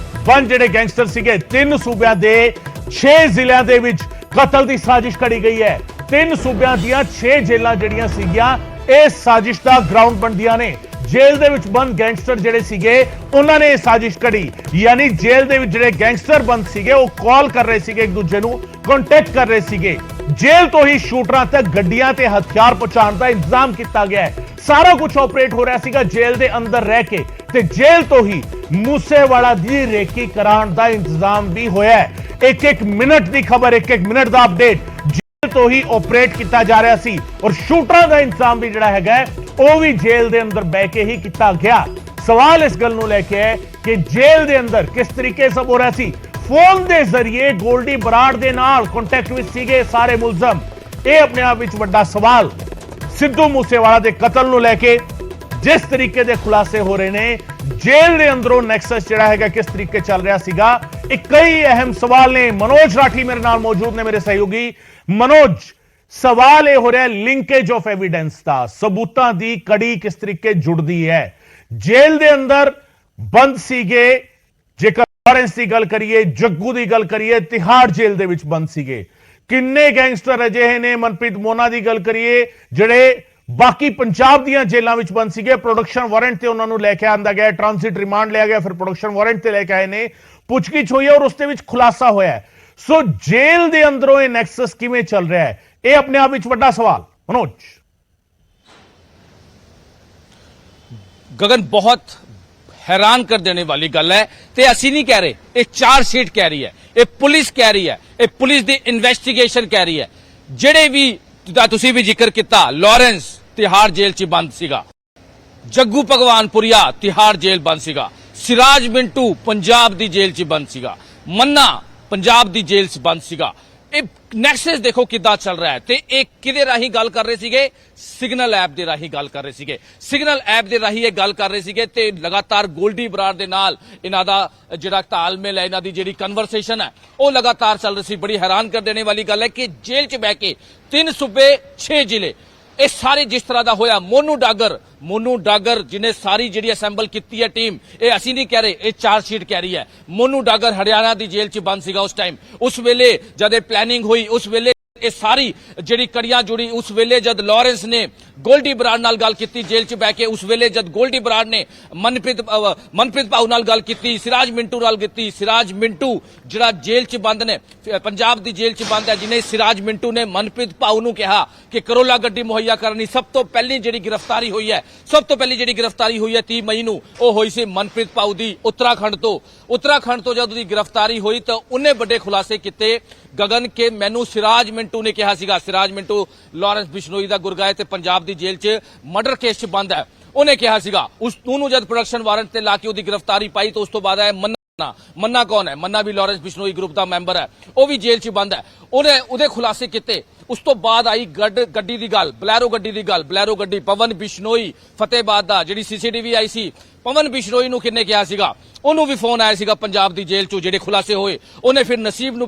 ਬੰਦ ਜਿਹੜੇ ਗੈਂਗਸਟਰ ਸੀਗੇ 3 ਸੂਬਿਆਂ ਦੇ 6 ਜ਼ਿਲ੍ਹਿਆਂ ਦੇ ਵਿੱਚ ਕਤਲ ਦੀ ਸਾਜ਼ਿਸ਼ ਘੜੀ ਗਈ ਹੈ। 3 ਸੂਬਿਆਂ ਦੀਆਂ 6 ਜੇਲ੍ਹਾਂ ਜਿਹੜੀਆਂ ਸੀਗੀਆਂ ਇਸ ਸਾਜ਼ਿਸ਼ ਦਾ ਗਰਾਊਂਡ ਬਣਦੀਆਂ ਨੇ। ਜੇਲ੍ਹ ਦੇ ਵਿੱਚ ਬੰਦ ਗੈਂਗਸਟਰ ਜਿਹੜੇ ਸੀਗੇ ਉਹਨਾਂ ਨੇ ਇਹ ਸਾਜ਼ਿਸ਼ ਘੜੀ, ਯਾਨੀ ਜੇਲ੍ਹ ਦੇ ਵਿੱਚ ਜਿਹੜੇ ਗੈਂਗਸਟਰ ਬੰਦ ਸੀਗੇ ਉਹ ਕਾਲ ਕਰ ਰਹੇ ਸੀਗੇ, ਇੱਕ ਦੂਜੇ ਨੂੰ ਕੰਟੈਕਟ ਕਰ ਰਹੇ ਸੀਗੇ। ਜੇਲ੍ਹ ਤੋਂ ਹੀ ਸ਼ੂਟਰਾਂ ਤੱਕ ਗੱਡੀਆਂ ਤੇ ਹਥਿਆਰ ਪਹੁੰਚਾਉਣ ਦਾ ਇੰਤਜ਼ਾਮ ਕੀਤਾ ਗਿਆ ਹੈ। ਸਾਰਾ ਕੁਝ ਆਪਰੇਟ ਹੋ ਰਿਹਾ ਸੀਗਾ ਜੇਲ੍ਹ ਦੇ ਅੰਦਰ ਰਹਿ ਕੇ ਤੇ ਜੇਲ੍ਹ ਤੋਂ ਹੀ ਮੂਸੇਵਾਲਾ ਦੀ ਰੇਕੀ ਕਰਾਉਣ ਦਾ ਇੰਤਜ਼ਾਮ ਵੀ ਹੋਇਆ ਹੈ। ਇੱਕ ਮਿੰਟ ਦੀ ਖਬਰ, ਇੱਕ ਮਿੰਟ ਦਾ ਅਪਡੇਟ ਜੇਲ੍ਹ ਤੋਂ ਹੀ ਆਪਰੇਟ ਕੀਤਾ ਜਾ ਰਿਹਾ ਸੀ ਔਰ ਸ਼ੂਟਰਾਂ ਦਾ ਇੰਤਜ਼ਾਮ ਵੀ ਜਿਹੜਾ ਹੈਗਾ ਉਹ ਵੀ ਜੇਲ੍ਹ ਦੇ ਅੰਦਰ ਬਹਿ ਕੇ ਹੀ ਕੀਤਾ ਗਿਆ। ਸਵਾਲ ਇਸ ਗੱਲ ਨੂੰ ਲੈ ਕੇ ਹੈ ਕਿ ਜੇਲ੍ਹ ਦੇ ਅੰਦਰ ਕਿਸ ਤਰੀਕੇ ਸਭ ਹੋ ਰਿਹਾ ਸੀ। ਫੋਨ ਦੇ ਜ਼ਰੀਏ ਗੋਲਡੀ ਬਰਾੜ ਦੇ ਨਾਲ ਕੰਟੈਕਟ ਵਿੱਚ ਸੀਗੇ ਸਾਰੇ ਮੁਲਜ਼ਮ। ਇਹ ਆਪਣੇ ਆਪ ਵਿੱਚ ਵੱਡਾ ਸਵਾਲ ਸਿੱਧੂ ਮੂਸੇਵਾਲਾ ਦੇ ਕਤਲ ਨੂੰ ਲੈ ਕੇ ਜਿਸ ਤਰੀਕੇ ਦੇ ਖੁਲਾਸੇ ਹੋ ਰਹੇ ਨੇ ਜੇਲ੍ਹ ਦੇ ਅੰਦਰੋਂ ਨੈਕਸਸ ਜਿਹੜਾ ਹੈਗਾ ਕਿਸ ਤਰੀਕੇ ਚੱਲ ਰਿਹਾ ਸੀਗਾ, ਇਹ ਕਈ ਅਹਿਮ ਸਵਾਲ ਨੇ। ਮਨੋਜ ਰਾਠੀ ਮੇਰੇ ਨਾਲ ਮੌਜੂਦ ਨੇ, ਮੇਰੇ ਸਹਿਯੋਗੀ। ਮਨੋਜ, ਸਵਾਲ ਇਹ ਹੋ ਰਿਹਾ ਲਿੰਕੇਜ ਆਫ ਐਵੀਡੈਂਸ ਦਾ, ਸਬੂਤਾਂ ਦੀ ਕੜੀ ਕਿਸ ਤਰੀਕੇ ਜੁੜਦੀ ਹੈ। ਜੇਲ੍ਹ ਦੇ ਅੰਦਰ ਬੰਦ ਸੀਗੇ, ਜੇਕਰ ਲਾਰੈਂਸ ਦੀ ਗੱਲ ਕਰੀਏ, ਜੱਗੂ ਦੀ ਗੱਲ ਕਰੀਏ, ਤਿਹਾੜ ਜੇਲ੍ਹ ਦੇ ਵਿੱਚ ਬੰਦ ਸੀਗੇ। ਕਿੰਨੇ ਗੈਂਗਸਟਰ ਅਜਿਹੇ ਨੇ, ਮਨਪ੍ਰੀਤ ਮੋਨਾ ਦੀ ਗੱਲ ਕਰੀਏ, ਜਿਹੜੇ ਬਾਕੀ ਪੰਜਾਬ ਦੀਆਂ ਜੇਲ੍ਹਾਂ ਵਿੱਚ ਬੰਦ ਸੀਗੇ। ਪ੍ਰੋਡਕਸ਼ਨ ਵਾਰੰਟ ਤੇ ਉਹਨਾਂ ਨੂੰ ਲੈ ਕੇ ਆਂਦਾ ਗਿਆ, ਟ੍ਰਾਂਜ਼ਿਟ ਰਿਮਾਂਡ ਲਿਆ ਗਿਆ, ਫਿਰ ਪ੍ਰੋਡਕਸ਼ਨ ਵਾਰੰਟ ਤੇ ਲੈ ਕੇ ਆਏ ਨੇ, ਪੁੱਛਗਿੱਛ ਹੋਈ ਹੈ ਔਰ ਉਸ ਦੇ ਵਿੱਚ ਖੁਲਾਸਾ ਹੋਇਆ ਹੈ। ਸੋ ਜੇਲ੍ਹ ਦੇ ਅੰਦਰੋਂ ਇਹ ਨੈਕਸਸ ਕਿਵੇਂ ਚੱਲ ਰਿਹਾ ਹੈ, ਇਹ ਆਪਣੇ ਆਪ ਵਿੱਚ ਵੱਡਾ ਸਵਾਲ। ਮਨੋਜ, गगन बहुत हैरान कर देने वाली गल है ते ਅਸੀਂ नहीं कह रहे, ਇਹ ਚਾਰਜਸ਼ੀਟ ਕਹਿ ਰਹੀ ਹੈ, ਇਹ ਪੁਲਿਸ ਕਹਿ ਰਹੀ ਹੈ, ਇਹ ਪੁਲਿਸ ਦੀ ਇਨਵੈਸਟੀਗੇਸ਼ਨ ਕਹਿ ਰਹੀ ਹੈ। ਜਿਹੜੇ ਵੀ ਤੁਸੀਂ ਵੀ ਜ਼ਿਕਰ ਕੀਤਾ, ਲਾਰੈਂਸ ਤਿਹਾੜ ਜੇਲ੍ਹ 'ਚ ਬੰਦ ਸੀਗਾ, ਜੱਗੂ ਭਗਵਾਨਪੁਰੀਆ ਤਿਹਾੜ ਜੇਲ੍ਹ ਬੰਦ ਸੀਗਾ, ਸਿਰਾਜ ਮਿੰਟੂ ਪੰਜਾਬ ਦੀ ਜੇਲ੍ਹ 'ਚ ਬੰਦ ਸੀਗਾ, ਮੰਨਾ ਪੰਜਾਬ ਦੀ ਜੇਲ੍ਹ 'ਚ ਬੰਦ ਸੀਗਾ। ਇਹ ਨੈਕਸਸ ਦੇਖੋ ਕਿੱਦਾਂ ਚੱਲ ਰਿਹਾ ਹੈ ਤੇ ਇਹ ਕਿਹਦੇ ਰਾਹੀਂ ਗੱਲ ਕਰ ਰਹੇ ਸੀਗੇ, ਸਿਗਨਲ ਐਪ ਦੇ ਰਾਹੀਂ ਗੱਲ ਕਰ ਰਹੇ ਸੀਗੇ। ਸਿਗਨਲ ਐਪ ਦੇ ਰਾਹੀਂ ਇਹ ਗੱਲ ਕਰ ਰਹੇ ਸੀਗੇ ਤੇ ਲਗਾਤਾਰ ਗੋਲਡੀ ਬਰਾੜ ਦੇ ਨਾਲ ਇਹਨਾਂ ਦਾ ਜਿਹੜਾ ਤਾਲਮੇਲ ਹੈ, ਇਹਨਾਂ ਦੀ ਜਿਹੜੀ ਕਨਵਰਸੇਸ਼ਨ ਹੈ ਉਹ ਲਗਾਤਾਰ ਚੱਲ ਰਹੀ ਸੀ। ਬੜੀ ਹੈਰਾਨ ਕਰ ਦੇਣੇ ਵਾਲੀ ਗੱਲ ਹੈ ਕਿ ਜੇਲ੍ਹ 'ਚ ਬਹਿ ਕੇ 3 ਸੂਬੇ 6 ਜ਼ਿਲ੍ਹੇ ਇਹ ਸਾਰੇ ਜਿਸ ਤਰ੍ਹਾਂ ਦਾ ਹੋਇਆ। ਮੋਨੂ ਡਾਗਰ ਜਿਹਨੇ ਸਾਰੀ ਜਿਹੜੀ ਅਸੈਂਬਲ ਕੀਤੀ ਹੈ ਟੀਮ, ਇਹ ਅਸੀਂ ਨਹੀਂ ਕਹਿ ਰਹੇ, ਇਹ ਚਾਰਜਸ਼ੀਟ ਕਹਿ ਰਹੀ ਹੈ। ਮੋਨੂ ਡਾਗਰ ਹਰਿਆਣਾ ਦੀ ਜੇਲ੍ਹ 'ਚ ਬੰਦ ਸੀਗਾ ਉਸ ਟਾਈਮ। ਉਸ ਵੇਲੇ ਜਦ ਇਹ ਪਲੈਨਿੰਗ ਹੋਈ, ਉਸ ਵੇਲੇ ਇਹ ਸਾਰੀ ਜਿਹੜੀ ਕੜੀਆਂ ਜੁੜੀ, ਉਸ ਵੇਲੇ ਜਦ ਲਾਰੈਂਸ ਨੇ ਗੋਲਡੀ ਬਰਾੜ ਨਾਲ ਗੱਲ ਕੀਤੀ ਜੇਲ੍ਹ 'ਚ ਬਹਿ ਕੇ, ਉਸ ਵੇਲੇ ਜਦ ਗੋਲਡੀ ਬਰਾੜ ਨੇ ਮਨਪ੍ਰੀਤ ਭਾਊ ਨਾਲ ਗੱਲ ਕੀਤੀ, ਸਿਰਾਜ ਮਿੰਟੂ ਨਾਲ ਕੀਤੀ। ਸਿਰਾਜ ਮਿੰਟੂ ਜਿਹੜਾ ਜੇਲ੍ਹ 'ਚ ਬੰਦ ਨੇ, ਪੰਜਾਬ ਦੀ ਜੇਲ੍ਹ 'ਚ ਬੰਦ ਹੈ, ਜਿਹਨੇ ਸਿਰਾਜ ਮਿੰਟੂ ਨੇ ਮਨਪ੍ਰੀਤ ਭਾਊ ਨੂੰ ਕਿਹਾ ਕਿ ਕਰੋਲਾ ਗੱਡੀ ਮੁਹੱਈਆ ਕਰਨੀ। ਸਭ ਤੋਂ ਪਹਿਲੀ ਜਿਹੜੀ ਗ੍ਰਿਫਤਾਰੀ ਹੋਈ ਹੈ 30 ਮਈ ਨੂੰ, ਉਹ ਹੋਈ ਸੀ ਮਨਪ੍ਰੀਤ ਭਾਊ ਦੀ ਉੱਤਰਾਖੰਡ ਤੋਂ ਜਦ ਉਹਦੀ ਗ੍ਰਿਫਤਾਰੀ ਹੋਈ ਤਾਂ ਉਹਨੇ ਵੱਡੇ ਖੁਲਾਸੇ ਕੀਤੇ ਗਗਨ ਕੇ ਮੈਨੂੰ ਸਿਰਾਜ ਮਿੰਟੂ ਨੇ ਕਿਹਾ ਸੀਗਾ। ਸਿਰਾਜ ਮਿੰਟੂ ਲਾਰੈਂਸ ਬਿਸ਼ਨੋਈ ਦਾ ਗੁਰਗਾਏ ਤੇ ਪੰਜਾਬ ਦੀ ਜੇਲ੍ਹ 'ਚ ਮਰਡਰ ਕੇਸ 'ਚ ਬੰਦ ਹੈ। ਉਹਨੇ ਕਿਹਾ ਸੀਗਾ ਉਹਨੂੰ ਜਦ ਪ੍ਰੋਡਕਸ਼ਨ ਵਾਰੰਟ ਤੇ ਲਾ ਕੇ ਉਹਦੀ ਗ੍ਰਿਫਤਾਰੀ ਪਾਈ ਤਾਂ ਉਸ ਤੋਂ ਬਾਅਦ ਹੈ ਮੰਨਾ ਕੌਣ ਹੈ? ਮੰਨਾ ਵੀ ਲਾਰੈਂਸ ਬਿਸ਼ਨੋਈ ਗਰੁੱਪ ਦਾ ਮੈਂਬਰ ਹੈ, ਉਹ ਵੀ ਜੇਲ੍ਹ 'ਚ ਬੰਦ ਹੈ। ਉਹਦੇ ਖੁਲਾਸੇ ਕੀਤੇ। ਉਸ ਤੋਂ ਬਾਅਦ ਆਈ ਗੱਡੀ ਦੀ ਗੱਲ, ਬਲੈਰੋ ਗੱਡੀ ਪਵਨ ਬਿਸ਼ਨੋਈ ਫਤਿਹਬਾਦ ਦਾ, ਜਿਹੜੀ ਸੀਸੀਟੀਵੀ ਆਈ ਸੀ, ਪਵਨ ਬਿਸ਼ਨੋਈ ਨੂੰ ਕਿੰਨੇ ਕਿਹਾ ਸੀਗਾ? ਉਹਨੂੰ ਵੀ ਫੋਨ ਆਇਆ ਸੀਗਾ ਪੰਜਾਬ ਦੀ ਜੇਲ੍ਹ 'ਚੋਂ ਜਿਹੜੇ ਖੁਲਾਸੇ ਹੋਏ। ਉਹਨੇ ਫਿਰ ਨਸੀਬ ਨੂੰ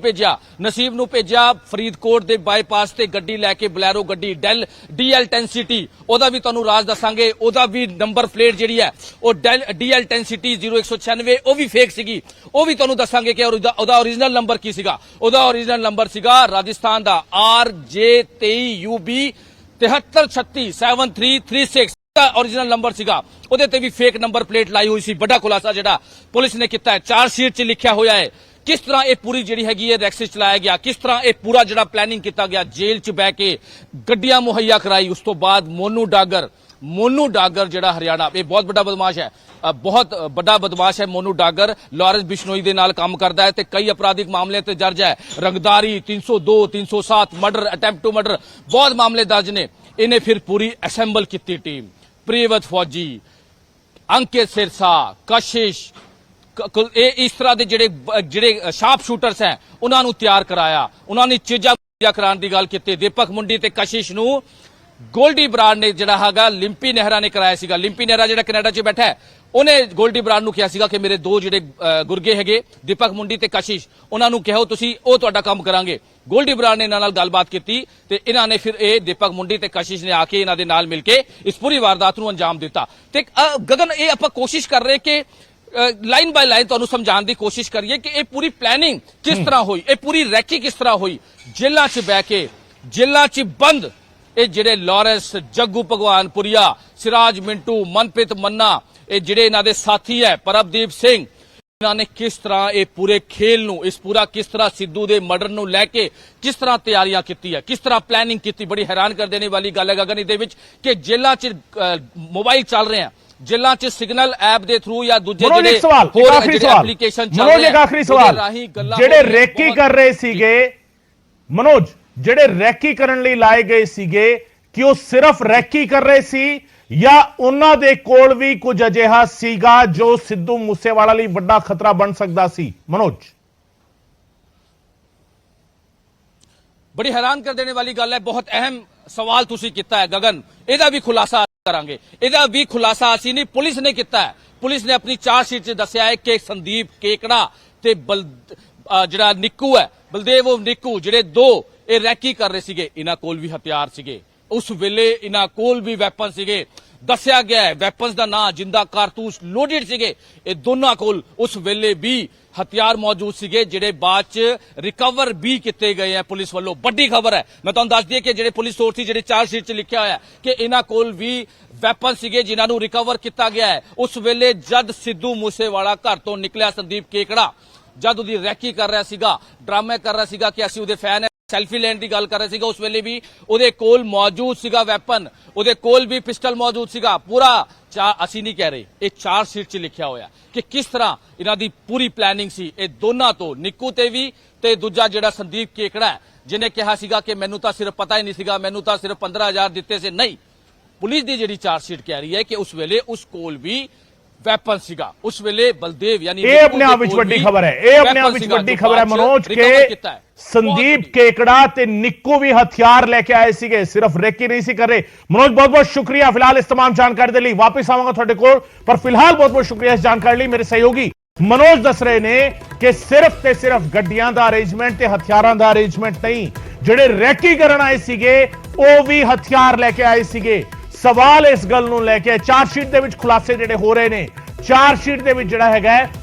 ਭੇਜਿਆ ਫਰੀਦਕੋਟ ਦੇ ਬਾਈਪਾਸ ਤੇ ਗੱਡੀ ਲੈ ਕੇ, ਬਲੈਰੋ ਗੱਡੀ DL10CT, ਉਹਦਾ ਵੀ ਤੁਹਾਨੂੰ ਰਾਜ਼ ਦੱਸਾਂਗੇ। ਉਹਦਾ ਵੀ ਨੰਬਰ ਪਲੇਟ ਜਿਹੜੀ ਹੈ ਉਹ DL10CT 0196, ਉਹ ਵੀ ਫੇਕ ਸੀਗੀ। ਉਹ ਵੀ ਤੁਹਾਨੂੰ ਦੱਸਾਂਗੇ ਕਿ ਉਹਦਾ ਓਰੀਜਨਲ ਨੰਬਰ ਕੀ ਸੀਗਾ। ਉਹਦਾ ਓਰੀਜਨਲ ਨੰਬਰ ਸੀਗਾ ਰਾਜਸਥਾਨ ਦਾ RJ23UB 7336 ओरिजिनल नंबर सीगा। ਉਹਦੇ ਤੇ ਵੀ ਫੇਕ ਨੰਬਰ ਪਲੇਟ ਲਾਈ ਹੋਈ ਸੀ। ਵੱਡਾ ਖੁਲਾਸਾ ਜਿਹੜਾ ਪੁਲਿਸ ਨੇ ਕੀਤਾ ਹੈ, ਚਾਰਜਸ਼ੀਟ 'ਚ ਲਿਖਿਆ ਹੋਇਆ ਹੈ ਕਿਸ ਤਰ੍ਹਾਂ ਇਹ ਪੂਰੀ ਜਿਹੜੀ ਹੈਗੀ ਹੈ ਨੈਕਸਸ ਚਲਾਇਆ ਗਿਆ, ਕਿਸ ਤਰ੍ਹਾਂ ਇਹ ਪੂਰਾ ਜਿਹੜਾ ਪਲੈਨਿੰਗ ਕੀਤਾ ਗਿਆ। ਜੇਲ੍ਹ 'ਚ ਬਹਿ ਕੇ ਗੱਡੀਆਂ ਮੁਹੱਈਆ ਕਰਾਈ। ਉਸ ਤੋਂ ਬਾਅਦ ਮੋਨੂ ਡਾਗਰ ਜਿਹੜਾ ਹਰਿਆਣਾ, ਇਹ ਬਹੁਤ ਵੱਡਾ ਬਦਮਾਸ਼ ਹੈ, ਮੋਨੂ ਡਾਗਰ ਲਾਰੈਂਸ ਬਿਸ਼ਨੋਈ ਦੇ ਨਾਲ ਕੰਮ ਕਰਦਾ ਹੈ ਤੇ ਕਈ ਅਪਰਾਧਿਕ ਮਾਮਲੇ ਤੇ ਦਰਜ ਹੈ। ਰੰਗਦਾਰੀ 302 307 ਮਰਡਰ, ਅਟੈਂਪਟ ਟੂ ਮਰਡਰ, ਬਹੁਤ ਮਾਮਲੇ ਦਰਜ ਨੇ। ਇਹਨੇ ਫਿਰ ਪੂਰੀ ਅਸੈਂਬਲ ਕੀਤੀ ਟੀਮ, ਪ੍ਰੀਵਤ ਫੌਜੀ, अंकित सिरसा, कशिश, ਇਸ ਤਰ੍ਹਾਂ ਦੇ ਜਿਹੜੇ ਸ਼ਾਰਪ ਸ਼ੂਟਰਸ ਹੈ ਉਹਨਾਂ ਨੂੰ ਤਿਆਰ ਕਰਾਇਆ, ਉਹਨਾਂ ਨੇ ਚੀਜ਼ਾਂ ਕਰਾਉਣ ਦੀ ਗੱਲ ਕੀਤੀ। ਦੀਪਕ ਮੁੰਡੀ ਤੇ ਕਸ਼ਿਸ਼ ਨੂੰ ਗੋਲਡੀ ਬਰਾੜ ਨੇ ਜਿਹੜਾ ਹੈਗਾ ਲਿੰਪੀ ਨਹਿਰਾ ਨੇ ਕਰਾਇਆ ਸੀਗਾ। ਲਿੰਪੀ ਨਹਿਰਾ ਜਿਹੜਾ ਕੈਨੇਡਾ 'ਚ ਬੈਠਾ ਹੈ, ਉਹਨੇ ਗੋਲਡੀ ਬਰਾੜ ਨੂੰ ਕਿਹਾ ਸੀਗਾ ਕਿ ਮੇਰੇ ਦੋ ਜਿਹੜੇ ਗੁਰਗੇ ਹੈਗੇ ਦੀਪਕ ਮੁੰਡੀ ਤੇ ਕਸ਼ਿਸ਼, ਉਹਨਾਂ ਨੂੰ ਕਹੋ ਤੁਸੀਂ, ਉਹ ਤੁਹਾਡਾ ਕੰਮ ਕਰਾਂਗੇ। ਗੋਲਡੀ ਬਰਾੜ ਨੇ ਇਹਨਾਂ ਨਾਲ ਗੱਲਬਾਤ ਕੀਤੀ ਤੇ ਇਹਨਾਂ ਨੇ ਫਿਰ ਇਹ ਦੀਪਕ ਮੁੰਡੀ ਤੇ ਕਸ਼ਿਸ਼ ਨੇ ਆ ਕੇ ਇਹਨਾਂ ਦੇ ਨਾਲ ਮਿਲ ਕੇ ਇਸ ਪੂਰੀ ਵਾਰਦਾਤ ਨੂੰ ਅੰਜਾਮ ਦਿੱਤਾ। ਤੇ ਗਗਨ, ਇਹ ਆਪਾਂ ਕੋਸ਼ਿਸ਼ ਕਰ ਰਹੇ ਕਿ ਲਾਈਨ ਬਾਈ ਲਾਈਨ ਤੁਹਾਨੂੰ ਸਮਝਾਉਣ ਦੀ ਕੋਸ਼ਿਸ਼ ਕਰੀਏ ਕਿ ਇਹ ਪੂਰੀ ਪਲੈਨਿੰਗ ਕਿਸ ਤਰ੍ਹਾਂ ਹੋਈ, ਇਹ ਪੂਰੀ ਰੈਕੀ ਕਿਸ ਤਰ੍ਹਾਂ ਹੋਈ। ਜੇਲ੍ਹਾਂ 'ਚ ਬਹਿ ਕੇ, ਜੇਲ੍ਹਾਂ 'ਚ ਬੰਦ ਇਹ ਜਿਹੜੇ ਲਾਰੈਂਸ, ਜੱਗੂ ਭਗਵਾਨਪੁਰੀਆ, ਸਿਰਾਜ ਮਿੰਟੂ, ਮਨਪ੍ਰੀਤ ਮੰਨਾ, ਇਹ ਜਿਹੜੇ ਇਹਨਾਂ ਦੇ ਸਾਥੀ ਹੈ ਪਰਬਦੀਪ ਸਿੰਘ, ਇਹਨਾਂ ਨੇ ਕਿਸ ਤਰ੍ਹਾਂ ਇਹ ਪੂਰੇ ਖੇਲ ਨੂੰ, ਇਸ ਪੂਰਾ ਕਿਸ ਤਰ੍ਹਾਂ ਸਿੱਧੂ ਦੇ ਮਰਡਰ ਨੂੰ ਲੈ ਕੇ ਕਿਸ ਤਰ੍ਹਾਂ ਤਿਆਰੀਆਂ ਕੀਤੀ ਹੈ, ਕਿਸ ਤਰ੍ਹਾਂ ਪਲੈਨਿੰਗ ਕੀਤੀ। ਬੜੀ ਹੈਰਾਨ ਕਰ ਦੇਣੇ ਵਾਲੀ ਗੱਲ ਹੈ ਗਗਨ ਇਹਦੇ ਵਿੱਚ ਕਿ ਜੇਲ੍ਹਾਂ 'ਚ ਮੋਬਾਈਲ ਚੱਲ ਰਹੇ ਆ, ਜੇਲ੍ਹਾਂ 'ਚ ਸਿਗਨਲ ਐਪ ਦੇ ਥਰੂ ਜਾਂ ਦੂਜੇ ਜਿਹੜੇ ਐਪਲੀਕੇਸ਼ਨ ਚੱਲ ਰਹੇ ਆ, ਆਖਰੀ ਸਵਾਲ, ਜਿਹੜੇ ਰੇਕੀ ਕਰ ਰਹੇ ਸੀਗੇ ਮਨੋਜ, ਜਿਹੜੇ ਰੈਕੀ ਕਰਨ ਲਈ ਲਾਏ ਗਏ ਸੀਗੇ, ਕਿ ਉਹ ਸਿਰਫ ਰੈਕੀ ਕਰ ਰਹੇ ਸੀ ਜਾਂ ਉਹਨਾਂ ਦੇ ਕੋਲ ਵੀ ਕੁਝ ਅਜਿਹਾ ਸੀਗਾ ਜੋ ਸਿੱਧੂ ਮੂਸੇਵਾਲਾ ਲਈ ਵੱਡਾ ਖਤਰਾ ਬਣ ਸਕਦਾ ਸੀ? ਮਨੋਜ, ਬੜੀ ਹੈਰਾਨ ਕਰ ਦੇਣੇ ਵਾਲੀ ਗੱਲ ਹੈ, ਬਹੁਤ ਅਹਿਮ ਸਵਾਲ ਤੁਸੀਂ ਕੀਤਾ ਹੈ ਗਗਨ। ਇਹਦਾ ਵੀ ਖੁਲਾਸਾ ਕਰਾਂਗੇ, ਇਹਦਾ ਵੀ ਖੁਲਾਸਾ ਅਸੀਂ ਨਹੀਂ, ਪੁਲਿਸ ਨੇ ਕੀਤਾ ਹੈ। ਪੁਲਿਸ ਨੇ ਆਪਣੀ ਚਾਰਜਸ਼ੀਟ 'ਚ ਦੱਸਿਆ ਹੈ ਕਿ ਸੰਦੀਪ ਕੇਕੜਾ ਤੇ ਜਿਹੜਾ ਨਿੱਕੂ ਹੈ, ਬਲਦੇਵ ਨਿੱਕੂ, ਜਿਹੜੇ ਦੋ ਇਹ ਰੈਕੀ ਕਰ ਰਹੇ ਸੀਗੇ, ਇਹਨਾਂ ਕੋਲ ਵੀ ਹਥਿਆਰ ਸੀਗੇ। ਉਸ ਵੇਲੇ ਇਹਨਾਂ ਕੋਲ ਵੀ ਵੈਪਨ ਸੀਗੇ। ਦੱਸਿਆ ਗਿਆ ਹੈ ਵੈਪਨਸ ਦਾ ਨਾਂ ਜਿੰਦਾ ਕਾਰਤੂਸ ਲੋਡਡ ਸੀਗੇ ਇਹ ਦੋਨਾਂ ਕੋਲ। ਉਸ ਵੇਲੇ ਵੀ ਹਥਿਆਰ ਮੌਜੂਦ ਸੀਗੇ ਜਿਹੜੇ ਬਾਅਦ ਚ ਰਿਕਵਰ ਵੀ ਕੀਤੇ ਗਏ ਆ ਪੁਲਿਸ ਵੱਲੋਂ। ਵੱਡੀ ਖਬਰ ਹੈ, ਮੈਂ ਤੁਹਾਨੂੰ ਦੱਸ ਦਈਏ ਕਿ ਜਿਹੜੇ ਪੁਲਿਸ ਸੋਰਸ ਸੀ, ਜਿਹੜੇ ਚਾਰਜ ਸ਼ੀਟ 'ਚ ਲਿਖਿਆ ਹੋਇਆ ਕਿ ਇਹਨਾਂ ਕੋਲ ਵੀ ਵੈਪਨ ਸੀਗੇ ਜਿਨ੍ਹਾਂ ਨੂੰ ਰਿਕਵਰ ਕੀਤਾ ਗਿਆ ਹੈ। ਉਸ ਵੇਲੇ ਜਦ ਸਿੱਧੂ ਮੂਸੇਵਾਲਾ ਘਰ ਤੋਂ ਨਿਕਲਿਆ, ਸੰਦੀਪ ਕੇਕੜਾ ਜਦ ਉਹਦੀ ਰੈਕੀ ਕਰ ਰਿਹਾ ਸੀਗਾ, ਡਰਾਮੇ ਕਰ ਰਿਹਾ ਸੀਗਾ ਕਿ ਅਸੀਂ ਉਹਦੇ ਫੈਨ ਹੈ, ਸੈਲਫੀ ਲੈਣ ਦੀ ਗੱਲ ਕਰ ਰਿਹਾ ਸੀਗਾ, ਉਸ ਵੇਲੇ ਵੀ ਉਹਦੇ ਕੋਲ ਮੌਜੂਦ ਸੀਗਾ ਵੈਪਨ, ਉਹਦੇ ਕੋਲ ਵੀ ਪਿਸਟਲ ਮੌਜੂਦ ਸੀਗਾ। ਪੂਰਾ ਅਸੀਂ ਨਹੀਂ ਕਹਿ ਰਹੇ, ਇਹ ਚਾਰਜ ਸ਼ੀਟ 'ਚ ਲਿਖਿਆ ਹੋਇਆ ਕਿ ਕਿਸ ਤਰ੍ਹਾਂ ਇਹਨਾਂ ਦੀ ਪੂਰੀ ਪਲੈਨਿੰਗ ਸੀ। ਇਹ ਦੋਨਾਂ ਤੋਂ, ਨਿੱਕੂ ਤੇ ਵੀ ਤੇ ਦੂਜਾ ਜਿਹੜਾ ਸੰਦੀਪ ਕੇਕੜਾ ਹੈ, ਜਿਹਨੇ ਕਿਹਾ ਸੀਗਾ ਕਿ ਮੈਨੂੰ ਤਾਂ ਸਿਰਫ ਪਤਾ ਹੀ ਨਹੀਂ ਸੀਗਾ, ਮੈਨੂੰ ਤਾਂ ਸਿਰਫ 15,000 ਦਿੱਤੇ ਸੀ। ਨਹੀਂ, ਪੁਲਿਸ ਦੀ ਜਿਹੜੀ ਚਾਰਜ ਸ਼ੀਟ ਕਹਿ ਰਹੀ ਹੈ ਕਿ ਉਸ ਵੇਲੇ ਉਸ ਕੋਲ ਵੀ ਵੈਪਨ ਸੀਗਾ। ਉਸ ਵੇਲੇ ਬਲਦੇਵ ਯਾਨੀ ਇਹ ਆਪਣੇ ਆਪ ਵਿੱਚ ਵੱਡੀ ਖਬਰ ਹੈ, ਇਹ ਆਪਣੇ ਆਪ ਵਿੱਚ ਵੱਡੀ ਖਬਰ ਹੈ ਮਨੋਜ ਕੇ ਸੰਦੀਪ ਕੇਕੜਾ ਤੇ ਨਿੱਕੂ ਵੀ ਹਥਿਆਰ ਲੈ ਕੇ ਆਏ ਸੀਗੇ, ਸਿਰਫ ਰੇਕੀ ਨਹੀਂ ਸੀ ਕਰ ਰਹੇ। ਮਨੋਜ, ਬਹੁਤ ਬਹੁਤ ਸ਼ੁਕਰੀਆ ਫਿਲਹਾਲ ਇਸ तमाम ਜਾਣਕਾਰੀ ਦੇ ਲਈ। ਵਾਪਸ ਆਵਾਂਗਾ ਤੁਹਾਡੇ ਕੋਲ, ਪਰ ਫਿਲਹਾਲ ਬਹੁਤ ਬਹੁਤ ਸ਼ੁਕਰੀਆ ਇਸ ਜਾਣਕਾਰੀ ਲਈ। ਮੇਰੇ ਸਹਿਯੋਗੀ ਮਨੋਜ ਦੱਸ ਰਹੇ ਨੇ ਕਿ ਸਿਰਫ ਤੇ ਸਿਰਫ ਗੱਡੀਆਂ ਦਾ ਅਰੇਂਜਮੈਂਟ ਤੇ ਹਥਿਆਰਾਂ ਦਾ ਅਰੇਂਜਮੈਂਟ ਨਹੀਂ, ਜਿਹੜੇ ਰੈਕੀ ਕਰਨ ਆਏ ਸੀਗੇ ਉਹ ਵੀ ਹਥਿਆਰ ਲੈ ਕੇ ਆਏ ਸੀਗੇ। ਸਵਾਲ ਇਸ ਗੱਲ ਨੂੰ ਲੈ ਕੇ ਚਾਰਜ ਸ਼ੀਟ ਦੇ ਵਿੱਚ ਖੁਲਾਸੇ ਜਿਹੜੇ ਹੋ ਰਹੇ ਨੇ, ਚਾਰਜ ਸ਼ੀਟ ਦੇ ਵਿੱਚ ਜਿਹੜਾ ਹੈਗਾ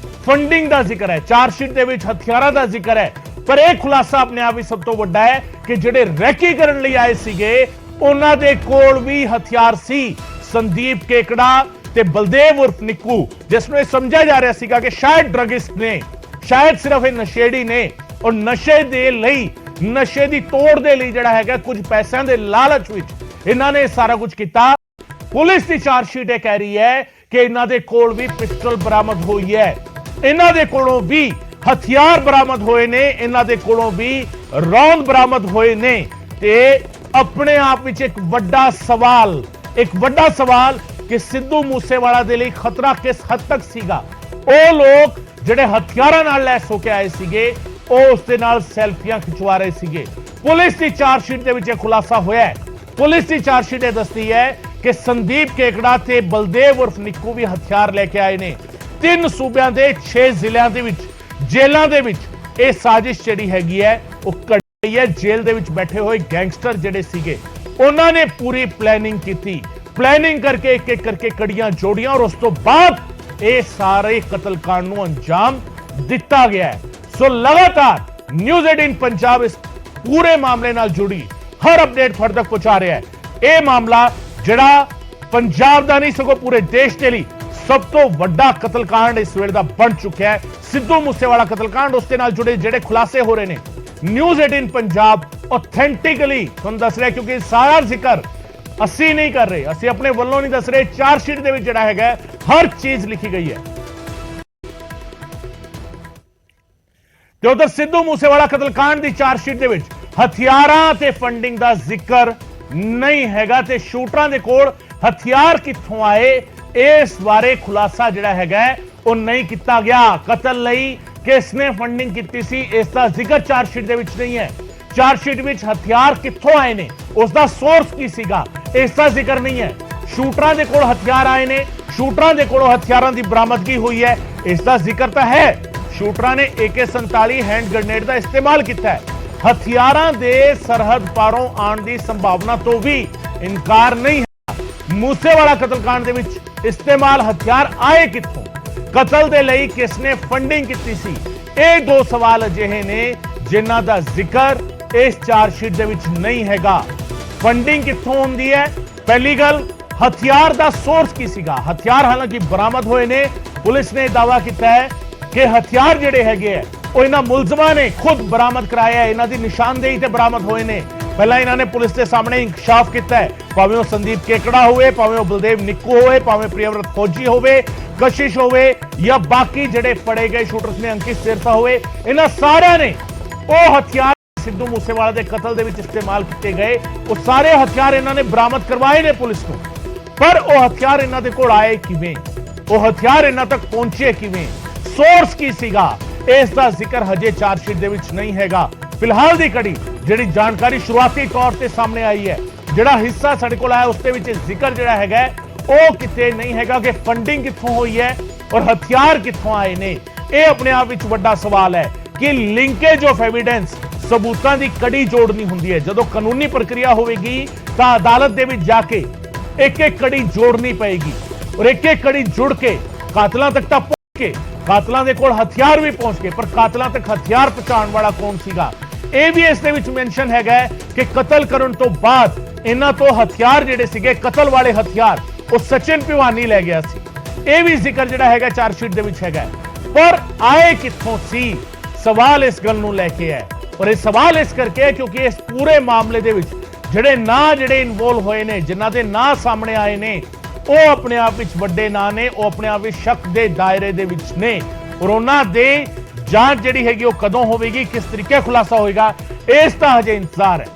ਫੰਡਿੰਗ ਦਾ ਜ਼ਿਕਰ ਹੈ, ਚਾਰਜ ਸ਼ੀਟ ਦੇ ਵਿੱਚ ਹਥਿਆਰਾਂ ਦਾ ਜ਼ਿਕਰ ਹੈ, ਪਰ ਇਹ ਖੁਲਾਸਾ ਆਪਣੇ ਆਪ ਵਿੱਚ ਸਭ ਤੋਂ ਵੱਡਾ ਹੈ ਕਿ ਜਿਹੜੇ ਰੈਕੀ ਕਰਨ ਲਈ ਆਏ ਸੀਗੇ ਉਹਨਾਂ ਦੇ ਕੋਲ ਵੀ ਹਥਿਆਰ ਸੀ। ਸੰਦੀਪ ਕੇਕੜਾ ਤੇ ਬਲਦੇਵ ਉਰਫ ਨਿੱਕੂ, ਜਿਸ ਨੂੰ ਇਹ ਸਮਝਿਆ ਜਾ ਰਿਹਾ ਸੀਗਾ ਕਿ ਸ਼ਾਇਦ ਡਰਗਿਸਟ ਨੇ, ਸ਼ਾਇਦ ਸਿਰਫ ਇਹ ਨਸ਼ੇੜੀ ਨੇ, ਔਰ ਨਸ਼ੇ ਦੇ ਲਈ, ਨਸ਼ੇ ਦੀ ਤੋੜ ਦੇ ਲਈ ਜਿਹੜਾ ਹੈਗਾ ਕੁਝ ਪੈਸਿਆਂ ਦੇ ਲਾਲਚ ਵਿੱਚ ਇਹਨਾਂ ਨੇ ਸਾਰਾ ਕੁਝ ਕੀਤਾ। ਪੁਲਿਸ ਦੀ ਚਾਰਜ ਸ਼ੀਟ ਇਹ ਕਹਿ ਰਹੀ ਹੈ ਕਿ ਇਹਨਾਂ ਦੇ ਕੋਲ ਵੀ ਪਿਸਟਲ ਬਰਾਮਦ ਹੋਈ ਹੈ, ਇਹਨਾਂ ਦੇ ਕੋਲੋਂ ਵੀ ਹਥਿਆਰ ਬਰਾਮਦ ਹੋਏ ਨੇ, ਇਹਨਾਂ ਦੇ ਕੋਲੋਂ ਵੀ ਰੌਂਦ ਬਰਾਮਦ ਹੋਏ ਨੇ। ਤੇ ਆਪਣੇ ਆਪ ਵਿੱਚ ਇੱਕ ਵੱਡਾ ਸਵਾਲ ਕਿ ਸਿੱਧੂ ਮੂਸੇਵਾਲਾ ਦੇ ਲਈ ਖਤਰਾ ਕਿਸ ਹੱਦ ਤੱਕ ਸੀਗਾ। ਉਹ ਲੋਕ ਜਿਹੜੇ ਹਥਿਆਰਾਂ ਨਾਲ ਲੈਸ ਹੋ ਕੇ ਆਏ ਸੀਗੇ, ਉਹ ਉਸ ਦੇ ਨਾਲ ਸੈਲਫੀਆਂ ਖਿਚਵਾ ਰਹੇ ਸੀਗੇ। ਪੁਲਿਸ ਦੀ ਚਾਰਜ ਸ਼ੀਟ ਦੇ ਵਿੱਚ ਇਹ ਖੁਲਾਸਾ ਹੋਇਆ ਹੈ। ਪੁਲਿਸ ਦੀ ਚਾਰਜ ਸ਼ੀਟ ਇਹ ਦੱਸਦੀ ਹੈ ਕਿ ਸੰਦੀਪ ਕੇਕੜਾ ਤੇ ਬਲਦੇਵ ਉਰਫ ਨਿੱਕੂ ਵੀ ਹਥਿਆਰ ਲੈ ਕੇ ਆਏ ਨੇ। 3 ਸੂਬਿਆਂ ਦੇ 6 ਜ਼ਿਲ੍ਹਿਆਂ ਦੇ ਵਿੱਚ ਜੇਲ੍ਹਾਂ ਦੇ ਵਿੱਚ ਇਹ ਸਾਜ਼ਿਸ਼ ਜਿਹੜੀ ਹੈਗੀ ਹੈ ਉਹ ਘੜੀ ਹੈ। ਜੇਲ੍ਹ ਦੇ ਵਿੱਚ ਬੈਠੇ ਹੋਏ ਗੈਂਗਸਟਰ ਜਿਹੜੇ ਸੀਗੇ ਉਹਨਾਂ ਨੇ ਪੂਰੀ ਪਲੈਨਿੰਗ ਕੀਤੀ, ਪਲੈਨਿੰਗ ਕਰਕੇ ਇੱਕ ਇੱਕ ਕਰਕੇ ਕੜੀਆਂ ਜੋੜੀਆਂ, ਔਰ ਉਸ ਤੋਂ ਬਾਅਦ ਇਹ ਸਾਰੇ ਕਤਲकांड ਨੂੰ ਅੰਜਾਮ ਦਿੱਤਾ ਗਿਆ ਹੈ। ਸੋ ਲਗਾਤਾਰ ਨਿਊਜ਼ 18 ਪੰਜਾਬ ਇਸ ਪੂਰੇ ਮਾਮਲੇ ਨਾਲ ਜੁੜੀ ਹਰ ਅਪਡੇਟ ਤੁਹਾਡੇ ਤੱਕ ਪਹੁੰਚਾ ਰਿਹਾ ਹੈ। ਇਹ ਮਾਮਲਾ ਜਿਹੜਾ ਪੰਜਾਬ ਦਾ ਨਹੀਂ ਸਗੋਂ ਪੂਰੇ ਦੇਸ਼ ਦੇ ਲਈ ਸਭ ਤੋਂ ਵੱਡਾ ਕਤਲकांड ਇਸ ਵੇਲੇ ਦਾ ਬਣ ਚੁੱਕਿਆ ਹੈ। ਸਿੱਧੂ ਮੂਸੇਵਾਲਾ ਕਤਲकांड, ਉਸ ਦੇ ਨਾਲ ਜੁੜੇ ਜਿਹੜੇ ਖੁਲਾਸੇ ਹੋ ਰਹੇ ਨੇ, ਨਿਊਜ਼ 18 ਪੰਜਾਬ ਆਥੈਂਟਿਕਲੀ ਤੁਹਾਨੂੰ ਦੱਸ ਰਿਹਾ, ਕਿਉਂਕਿ ਸਾਰਾ ਜ਼ਿਕਰ ਅਸੀਂ ਨਹੀਂ ਕਰ ਰਹੇ, ਅਸੀਂ ਆਪਣੇ ਵੱਲੋਂ ਨਹੀਂ ਦੱਸ ਰਹੇ। ਚਾਰਜ ਸ਼ੀਟ ਦੇ ਵਿੱਚ ਜਿਹੜਾ ਹੈਗਾ ਹਰ ਚੀਜ਼ ਲਿਖੀ ਗਈ ਹੈ। ਤੇ ਉਧਰ ਸਿੱਧੂ ਮੂਸੇਵਾਲਾ ਕਤਲकांड ਦੀ ਚਾਰਜ ਸ਼ੀਟ ਦੇ ਵਿੱਚ ਹਥਿਆਰਾਂ ਤੇ ਫੰਡਿੰਗ ਦਾ ਜ਼ਿਕਰ ਨਹੀਂ ਹੈਗਾ, ਤੇ ਸ਼ੂਟਰਾਂ ਦੇ ਕੋਲ ਹਥਿਆਰ ਕਿੱਥੋਂ ਆਏ ਇਸ ਬਾਰੇ ਖੁਲਾਸਾ ਜਿਹੜਾ ਹੈਗਾ ਉਹ ਨਹੀਂ ਕੀਤਾ ਗਿਆ। ਕਤਲ ਲਈ ਕਿਸਨੇ ਫੰਡਿੰਗ ਕੀਤੀ ਸੀ ਇਸ ਦਾ ਜ਼ਿਕਰ ਚਾਰਜਸ਼ੀਟ ਦੇ ਵਿੱਚ ਨਹੀਂ ਹੈ। ਚਾਰਜਸ਼ੀਟ ਵਿੱਚ ਹਥਿਆਰ ਕਿੱਥੋਂ ਆਏ ਨੇ, ਉਸ ਦਾ ਸੋਰਸ ਕੀ ਸੀਗਾ, ਇਸ ਦਾ ਜ਼ਿਕਰ ਨਹੀਂ ਹੈ। ਸ਼ੂਟਰਾਂ ਦੇ ਕੋਲ ਹਥਿਆਰ ਆਏ ਨੇ, ਸ਼ੂਟਰਾਂ ਦੇ ਕੋਲੋਂ ਹਥਿਆਰਾਂ ਦੀ ਬਰਾਮਦਗੀ ਹੋਈ ਹੈ, ਇਸ ਦਾ ਜ਼ਿਕਰ ਤਾਂ ਹੈ। ਸ਼ੂਟਰਾਂ ਨੇ AK-47 ਹੈਂਡ ਗ੍ਰੇਨੇਡ ਦਾ ਇਸਤੇਮਾਲ ਕੀਤਾ ਹੈ। ਹਥਿਆਰਾਂ ਦੇ ਸਰਹੱਦ ਪਾਰੋਂ ਆਉਣ ਦੀ ਸੰਭਾਵਨਾ ਤੋਂ ਵੀ ਇਨਕਾਰ ਨਹੀਂ ਹੈ। ਮੂਸੇਵਾਲਾ ਕਤਲकांड ਦੇ ਵਿੱਚ ਇਸਤੇਮਾਲ ਹਥਿਆਰ ਆਏ ਕਿੱਥੋਂ, ਕਤਲ ਦੇ ਲਈ ਕਿਸਨੇ ਫੰਡਿੰਗ ਕੀਤੀ ਸੀ, ਇਹ ਦੋ ਸਵਾਲ ਅਜਿਹੇ ਨੇ ਜਿਨ੍ਹਾਂ ਦਾ ਜ਼ਿਕਰ ਇਸ ਚਾਰਜਸ਼ੀਟ ਦੇ ਵਿੱਚ ਨਹੀਂ ਹੈਗਾ। ਫੰਡਿੰਗ ਕਿੱਥੋਂ ਹੁੰਦੀ ਹੈ? ਪਹਿਲੀ ਗੱਲ, ਹਥਿਆਰ ਦਾ ਸੋਰਸ ਕੀ ਸੀਗਾ। ਹਥਿਆਰ ਹਾਲਾਂਕਿ ਬਰਾਮਦ ਹੋਏ ਨੇ, ਪੁਲਿਸ ਨੇ ਦਾਅਵਾ ਕੀਤਾ ਹੈ ਕਿ ਹਥਿਆਰ ਜਿਹੜੇ ਹੈਗੇ ਆ ਉਹ ਇਹਨਾਂ ਮੁਲਜ਼ਮਾਂ ਨੇ ਖੁਦ ਬਰਾਮਦ ਕਰਾਇਆ ਹੈ, ਇਹਨਾਂ ਦੀ ਨਿਸ਼ਾਨਦੇਹੀ ਤੇ ਬਰਾਮਦ ਹੋਏ ਨੇ। ਪਹਿਲਾਂ ਇਹਨਾਂ ਨੇ ਪੁਲਿਸ ਦੇ ਸਾਹਮਣੇ ਇੰਕਸ਼ਾਫ ਕੀਤਾ ਹੈ, ਭਾਵੇਂ ਉਹ ਸੰਦੀਪ ਕੇਕੜਾ ਹੋਵੇ, ਭਾਵੇਂ ਉਹ ਬਲਦੇਵ ਨਿੱਕੂ ਹੋਵੇ, ਭਾਵੇਂ ਪ੍ਰਿਯਵਰਤ ਫੌਜੀ ਹੋਵੇ, ਕਸ਼ਿਸ਼ ਹੋਵੇ ਜਾਂ ਬਾਕੀ ਜਿਹੜੇ ਫੜੇ ਗਏ ਸ਼ੂਟਰਸ ਨੇ ਅੰਕਿਤ ਸਿਰਸਾ ਹੋਵੇ, ਇਹਨਾਂ ਸਾਰਿਆਂ ਨੇ ਉਹ ਹਥਿਆਰ ਸਿੱਧੂ ਮੂਸੇਵਾਲਾ ਦੇ ਕਤਲ ਦੇ ਵਿੱਚ ਇਸਤੇਮਾਲ ਕੀਤੇ ਗਏ, ਉਹ ਸਾਰੇ ਹਥਿਆਰ ਇਹਨਾਂ ਨੇ ਬਰਾਮਦ ਕਰਵਾਏ ਨੇ ਪੁਲਿਸ ਨੂੰ। ਪਰ ਉਹ ਹਥਿਆਰ ਇਹਨਾਂ ਦੇ ਕੋਲ ਆਏ ਕਿਵੇਂ, ਉਹ ਹਥਿਆਰ ਇਹਨਾਂ ਤੱਕ ਪਹੁੰਚੇ ਕਿਵੇਂ, ਸੋਰਸ ਕੀ ਸੀਗਾ, ਇਸ ਦਾ ਜ਼ਿਕਰ ਹਜੇ ਚਾਰਜਸ਼ੀਟ ਦੇ ਵਿੱਚ ਨਹੀਂ ਹੈਗਾ। ਫਿਲਹਾਲ ਦੀ ਕੜੀ ਜਿਹੜੀ ਜਾਣਕਾਰੀ ਸ਼ੁਰੂਆਤੀ ਤੌਰ ਤੇ ਸਾਹਮਣੇ ਆਈ ਹੈ, ਜਿਹੜਾ ਹਿੱਸਾ ਸਾਡੇ ਕੋਲ ਆਇਆ ਉਸ ਦੇ ਵਿੱਚ ਜ਼ਿਕਰ ਜਿਹੜਾ ਹੈਗਾ ਉਹ ਕਿਤੇ ਨਹੀਂ ਹੈਗਾ ਕਿ ਫੰਡਿੰਗ ਕਿੱਥੋਂ ਹੋਈ ਹੈ ਔਰ ਹਥਿਆਰ ਕਿੱਥੋਂ ਆਏ ਨੇ। ਇਹ ਆਪਣੇ ਆਪ ਵਿੱਚ ਵੱਡਾ ਸਵਾਲ ਹੈ ਕਿ ਲਿੰਕੇਜ ਆਫ ਐਵੀਡੈਂਸ, ਸਬੂਤਾਂ ਦੀ ਕੜੀ ਜੋੜਨੀ ਹੁੰਦੀ ਹੈ। ਜਦੋਂ ਕਾਨੂੰਨੀ ਪ੍ਰਕਿਰਿਆ ਹੋਵੇਗੀ ਤਾਂ ਅਦਾਲਤ ਦੇ ਵਿੱਚ ਜਾ ਕੇ ਇੱਕ ਇੱਕ ਕੜੀ ਜੋੜਨੀ ਪਏਗੀ ਔਰ ਇੱਕ ਇੱਕ ਕੜੀ ਜੁੜ ਕੇ ਕਾਤਲਾਂ ਤੱਕ ਤਾਂ ਪਹੁੰਚ ਕੇ, ਕਾਤਲਾਂ ਦੇ ਕੋਲ ਹਥਿਆਰ ਵੀ ਪਹੁੰਚ ਕੇ, ਪਰ ਕਾਤਲਾਂ ਤੱਕ ਹਥਿਆਰ ਪਹੁੰਚਾਉਣ ਵਾਲਾ ਕੌਣ ਸੀਗਾ, ਇਹ ਵੀ ਇਸ ਦੇ ਵਿੱਚ ਮੈਂਸ਼ਨ ਹੈਗਾ ਕਿ ਕਤਲ ਕਰਨ ਤੋਂ ਬਾਅਦ ਇਹਨਾਂ ਤੋਂ ਹਥਿਆਰ ਜਿਹੜੇ ਸੀਗੇ, ਕਤਲ ਵਾਲੇ ਹਥਿਆਰ, ਉਹ ਸਚਿਨ ਭਿਵਾਨੀ ਲੈ ਗਿਆ ਸੀ। ਇਹ ਵੀ ਜ਼ਿਕਰ ਜਿਹੜਾ ਹੈਗਾ ਚਾਰਜਸ਼ੀਟ ਦੇ ਵਿੱਚ ਹੈਗਾ, ਪਰ ਆਏ ਕਿੱਥੋਂ ਸੀ, ਸਵਾਲ ਇਸ ਗੱਲ ਨੂੰ ਲੈ ਕੇ ਹੈ। ਔਰ ਇਹ ਸਵਾਲ ਇਸ ਕਰਕੇ ਹੈ ਕਿਉਂਕਿ ਇਸ ਪੂਰੇ ਮਾਮਲੇ ਦੇ ਵਿੱਚ ਜਿਹੜੇ ਇਨਵੋਲਵ ਹੋਏ ਨੇ, ਜਿਨ੍ਹਾਂ ਦੇ ਨਾਂ ਸਾਹਮਣੇ ਆਏ ਨੇ, ਉਹ ਆਪਣੇ ਆਪ ਵਿੱਚ ਵੱਡੇ ਨਾਂ ਨੇ, ਉਹ ਆਪਣੇ ਆਪ ਵਿੱਚ ਸ਼ੱਕ ਦੇ ਦਾਇਰੇ ਦੇ ਵਿੱਚ ਨੇ। ਔਰ ਉਹਨਾਂ ਦੇ ਜਾਂਚ ਜਿਹੜੀ ਹੈਗੀ ਉਹ ਕਦੋਂ ਹੋਵੇਗੀ, ਕਿਸ ਤਰੀਕੇ ਖੁਲਾਸਾ ਹੋਏਗਾ, ਇਸ ਦਾ ਹਜੇ ਇੰਤਜ਼ਾਰ ਹੈ।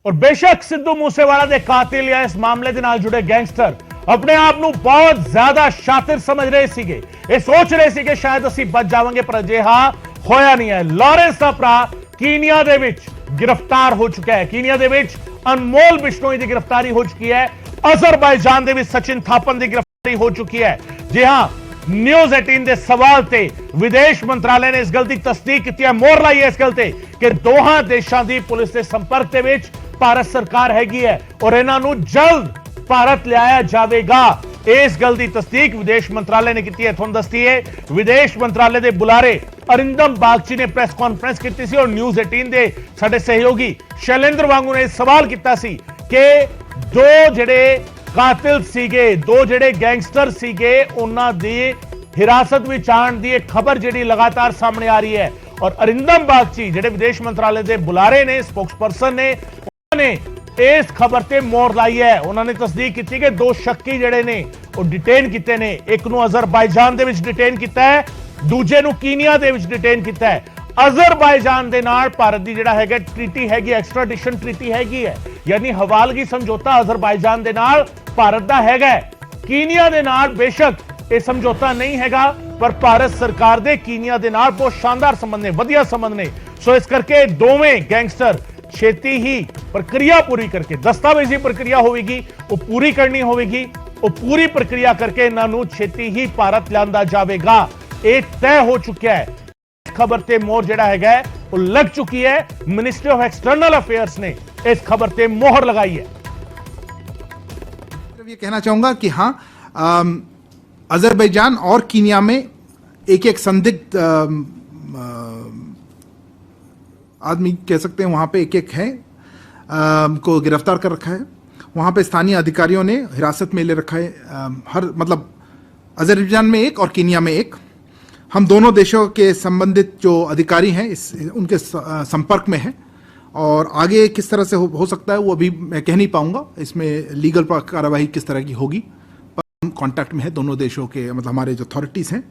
और बेशक सिद्धू मूसेवाला के कातिल या इस मामले के नाल जुड़े गैंगस्टर अपने आप ਨੂੰ बहुत ज्यादा शातिर समझ रहे ਸੀਗੇ, ਇਹ सोच रहे ਸੀ ਕਿ शायद ਅਸੀਂ बच जावांगे, पर अजिहा होया नहीं है। लॉरेंस ਦਾ ਭਰਾ ਕੀਨੀਆ ਦੇ ਵਿੱਚ गिरफ्तार हो चुका है। ਕੀਨੀਆ ਦੇ ਵਿੱਚ अनमोल बिश्नोई की गिरफ्तारी हो चुकी है। अजरबैजान ਦੇ ਵਿੱਚ सचिन थापन की गिरफ्तारी हो चुकी है। जी हां, न्यूज़ 18 ਦੇ ਸਵਾਲ ਤੇ ਵਿਦੇਸ਼ ਮੰਤਰਾਲੇ ਨੇ ਇਸ ਗੱਲ ਦੀ ਤਸਦੀਕ ਕੀਤੀ ਹੈ, ਮੋਹਰ ਲਾਈ ਹੈ ਇਸ ਗੱਲ ਤੇ ਕਿ ਦੋਹਾਂ ਦੇਸ਼ਾਂ ਦੀ ਪੁਲਿਸ ਦੇ ਸੰਪਰਕ ਦੇ ਵਿੱਚ ਭਾਰਤ ਸਰਕਾਰ ਹੈਗੀ ਹੈ ਔਰ ਇਹਨਾਂ ਨੂੰ ਜਲਦ ਭਾਰਤ ਲਿਆਇਆ ਜਾਵੇਗਾ। ਇਸ ਗੱਲ ਦੀ ਤਸਦੀਕ ਵਿਦੇਸ਼ ਮੰਤਰਾਲੇ ਨੇ ਕੀਤੀ ਹੈ। ਤੁਹਾਨੂੰ ਦੱਸਦੀ ਹੈ, ਵਿਦੇਸ਼ ਮੰਤਰਾਲੇ ਦੇ ਬੁਲਾਰੇ ਅਰਿੰਦਮ ਬਾਗਚੀ ਨੇ ਪ੍ਰੈਸ ਕਾਨਫਰੰਸ ਕੀਤੀ ਸੀ ਔਰ ਨਿਊਜ਼ 18 ਦੇ ਸਾਡੇ ਸਹਿਯੋਗੀ ਸ਼ੈਲੇਂਦਰ ਵਾਂਗੂ ਨੇ ਸਵਾਲ ਕੀਤਾ ਸੀ ਕਿ ਦੋ ਜਿਹੜੇ ਕਾਤਿਲ ਸੀਗੇ, ਦੋ ਜਿਹੜੇ ਗੈਂਗਸਟਰ ਸੀਗੇ, ਉਹਨਾਂ ਦੀ ਹਿਰਾਸਤ ਵਿੱਚ ਆਉਣ ਦੀ ਇੱਕ ਖਬਰ ਜਿਹੜੀ ਲਗਾਤਾਰ ਸਾਹਮਣੇ ਆ ਰਹੀ ਹੈ ਔਰ ਅਰਿੰਦਮ ਬਾਗਚੀ ਜਿਹੜੇ ਵਿਦੇਸ਼ ਮੰਤਰਾਲੇ ਦੇ ਬੁਲਾਰੇ ਨੇ, ਸਪੋਕਸਪਰਸਨ ਨੇ, ਨੇ ਇਸ ਖਬਰ ਤੇ ਮੋਹਰ ਲਾਈ ਹੈ। ਉਹਨਾਂ ਨੇ ਤਸਦੀਕ ਕੀਤੀ ਕਿ ਦੋ ਸ਼ੱਕੀ ਜਿਹੜੇ ਨੇ ਉਹ ਡਿਟੇਨ ਕੀਤੇ ਨੇ, ਇੱਕ ਨੂੰ ਅਜ਼ਰਬਾਈਜਾਨ ਦੇ ਵਿੱਚ ਡਿਟੇਨ ਕੀਤਾ ਹੈ, ਦੂਜੇ ਨੂੰ ਕੀਨੀਆ ਦੇ ਵਿੱਚ ਡਿਟੇਨ ਕੀਤਾ ਹੈ। ਅਜ਼ਰਬਾਈਜਾਨ ਦੇ ਨਾਲ ਭਾਰਤ ਦੀ ਜਿਹੜਾ ਹੈਗਾ ਟ੍ਰੀਟੀ ਹੈਗੀ, ਐਕਸਟ੍ਰਾਡੀਸ਼ਨ ਟ੍ਰੀਟੀ ਹੈਗੀ ਹੈ, ਯਾਨੀ ਹਵਾਲਗੀ ਸਮਝੌਤਾ ਅਜ਼ਰਬਾਈਜਾਨ ਦੇ ਨਾਲ ਭਾਰਤ ਦਾ ਹੈਗਾ। ਕੀਨੀਆ ਦੇ ਨਾਲ ਬੇਸ਼ੱਕ ਇਹ ਸਮਝੌਤਾ ਨਹੀਂ ਹੈਗਾ, ਪਰ ਭਾਰਤ ਸਰਕਾਰ ਦੇ ਕੀਨੀਆ ਦੇ ਨਾਲ ਬਹੁਤ ਸ਼ਾਨਦਾਰ ਸੰਬੰਧ ਨੇ, ਵਧੀਆ ਸੰਬੰਧ ਨੇ। ਸੋ ਇਸ ਕਰਕੇ ਦੋਵੇਂ ਗੈਂਗਸਟਰ ਛੇਤੀ ਹੀ ਪ੍ਰਕਿਰਿਆ ਪੂਰੀ ਕਰਕੇ, ਦਸਤਾਵੇਜ਼ੀ ਪ੍ਰਕਿਰਿਆ ਹੋਵੇਗੀ ਉਹ ਪੂਰੀ ਕਰਨੀ ਹੋਵੇਗੀ, ਉਹ ਪੂਰੀ ਪ੍ਰਕਿਰਿਆ ਕਰਕੇ ਇਹਨਾਂ ਨੂੰ ਛੇਤੀ ਹੀ ਭਾਰਤ ਲਿਆਂਦਾ ਜਾਵੇਗਾ। ਇਹ ਤੈਅ ਹੋ ਚੁੱਕਿਆ ਹੈ। खबर ते मोहर जड़ा है वो लग चुकी है। मिनिस्ट्री ऑफ एक्सटर्नल अफेयर्स ने इस खबर ते मोहर लगाई है। ये कहना चाहूंगा कि हाँ, अजरबैजान और कीनिया में एक एक संदिग्ध आदमी कह सकते हैं, वहाँ पे एक एक है को गिरफ्तार कर रखा है। वहाँ पे स्थानीय अधिकारियों ने हिरासत में ले रखा है। हर मतलब अजरबैजान में एक और कीनिया में एक। हम दोनों देशों के संबंधित जो अधिकारी हैं उनके संपर्क में हैं। और आगे किस तरह से हो सकता है वो अभी मैं कह नहीं पाऊंगा, इसमें लीगल कार्रवाई किस तरह की होगी। पर हम कांटेक्ट में है दोनों देशों के, मतलब हमारे जो अथॉरिटीज़ हैं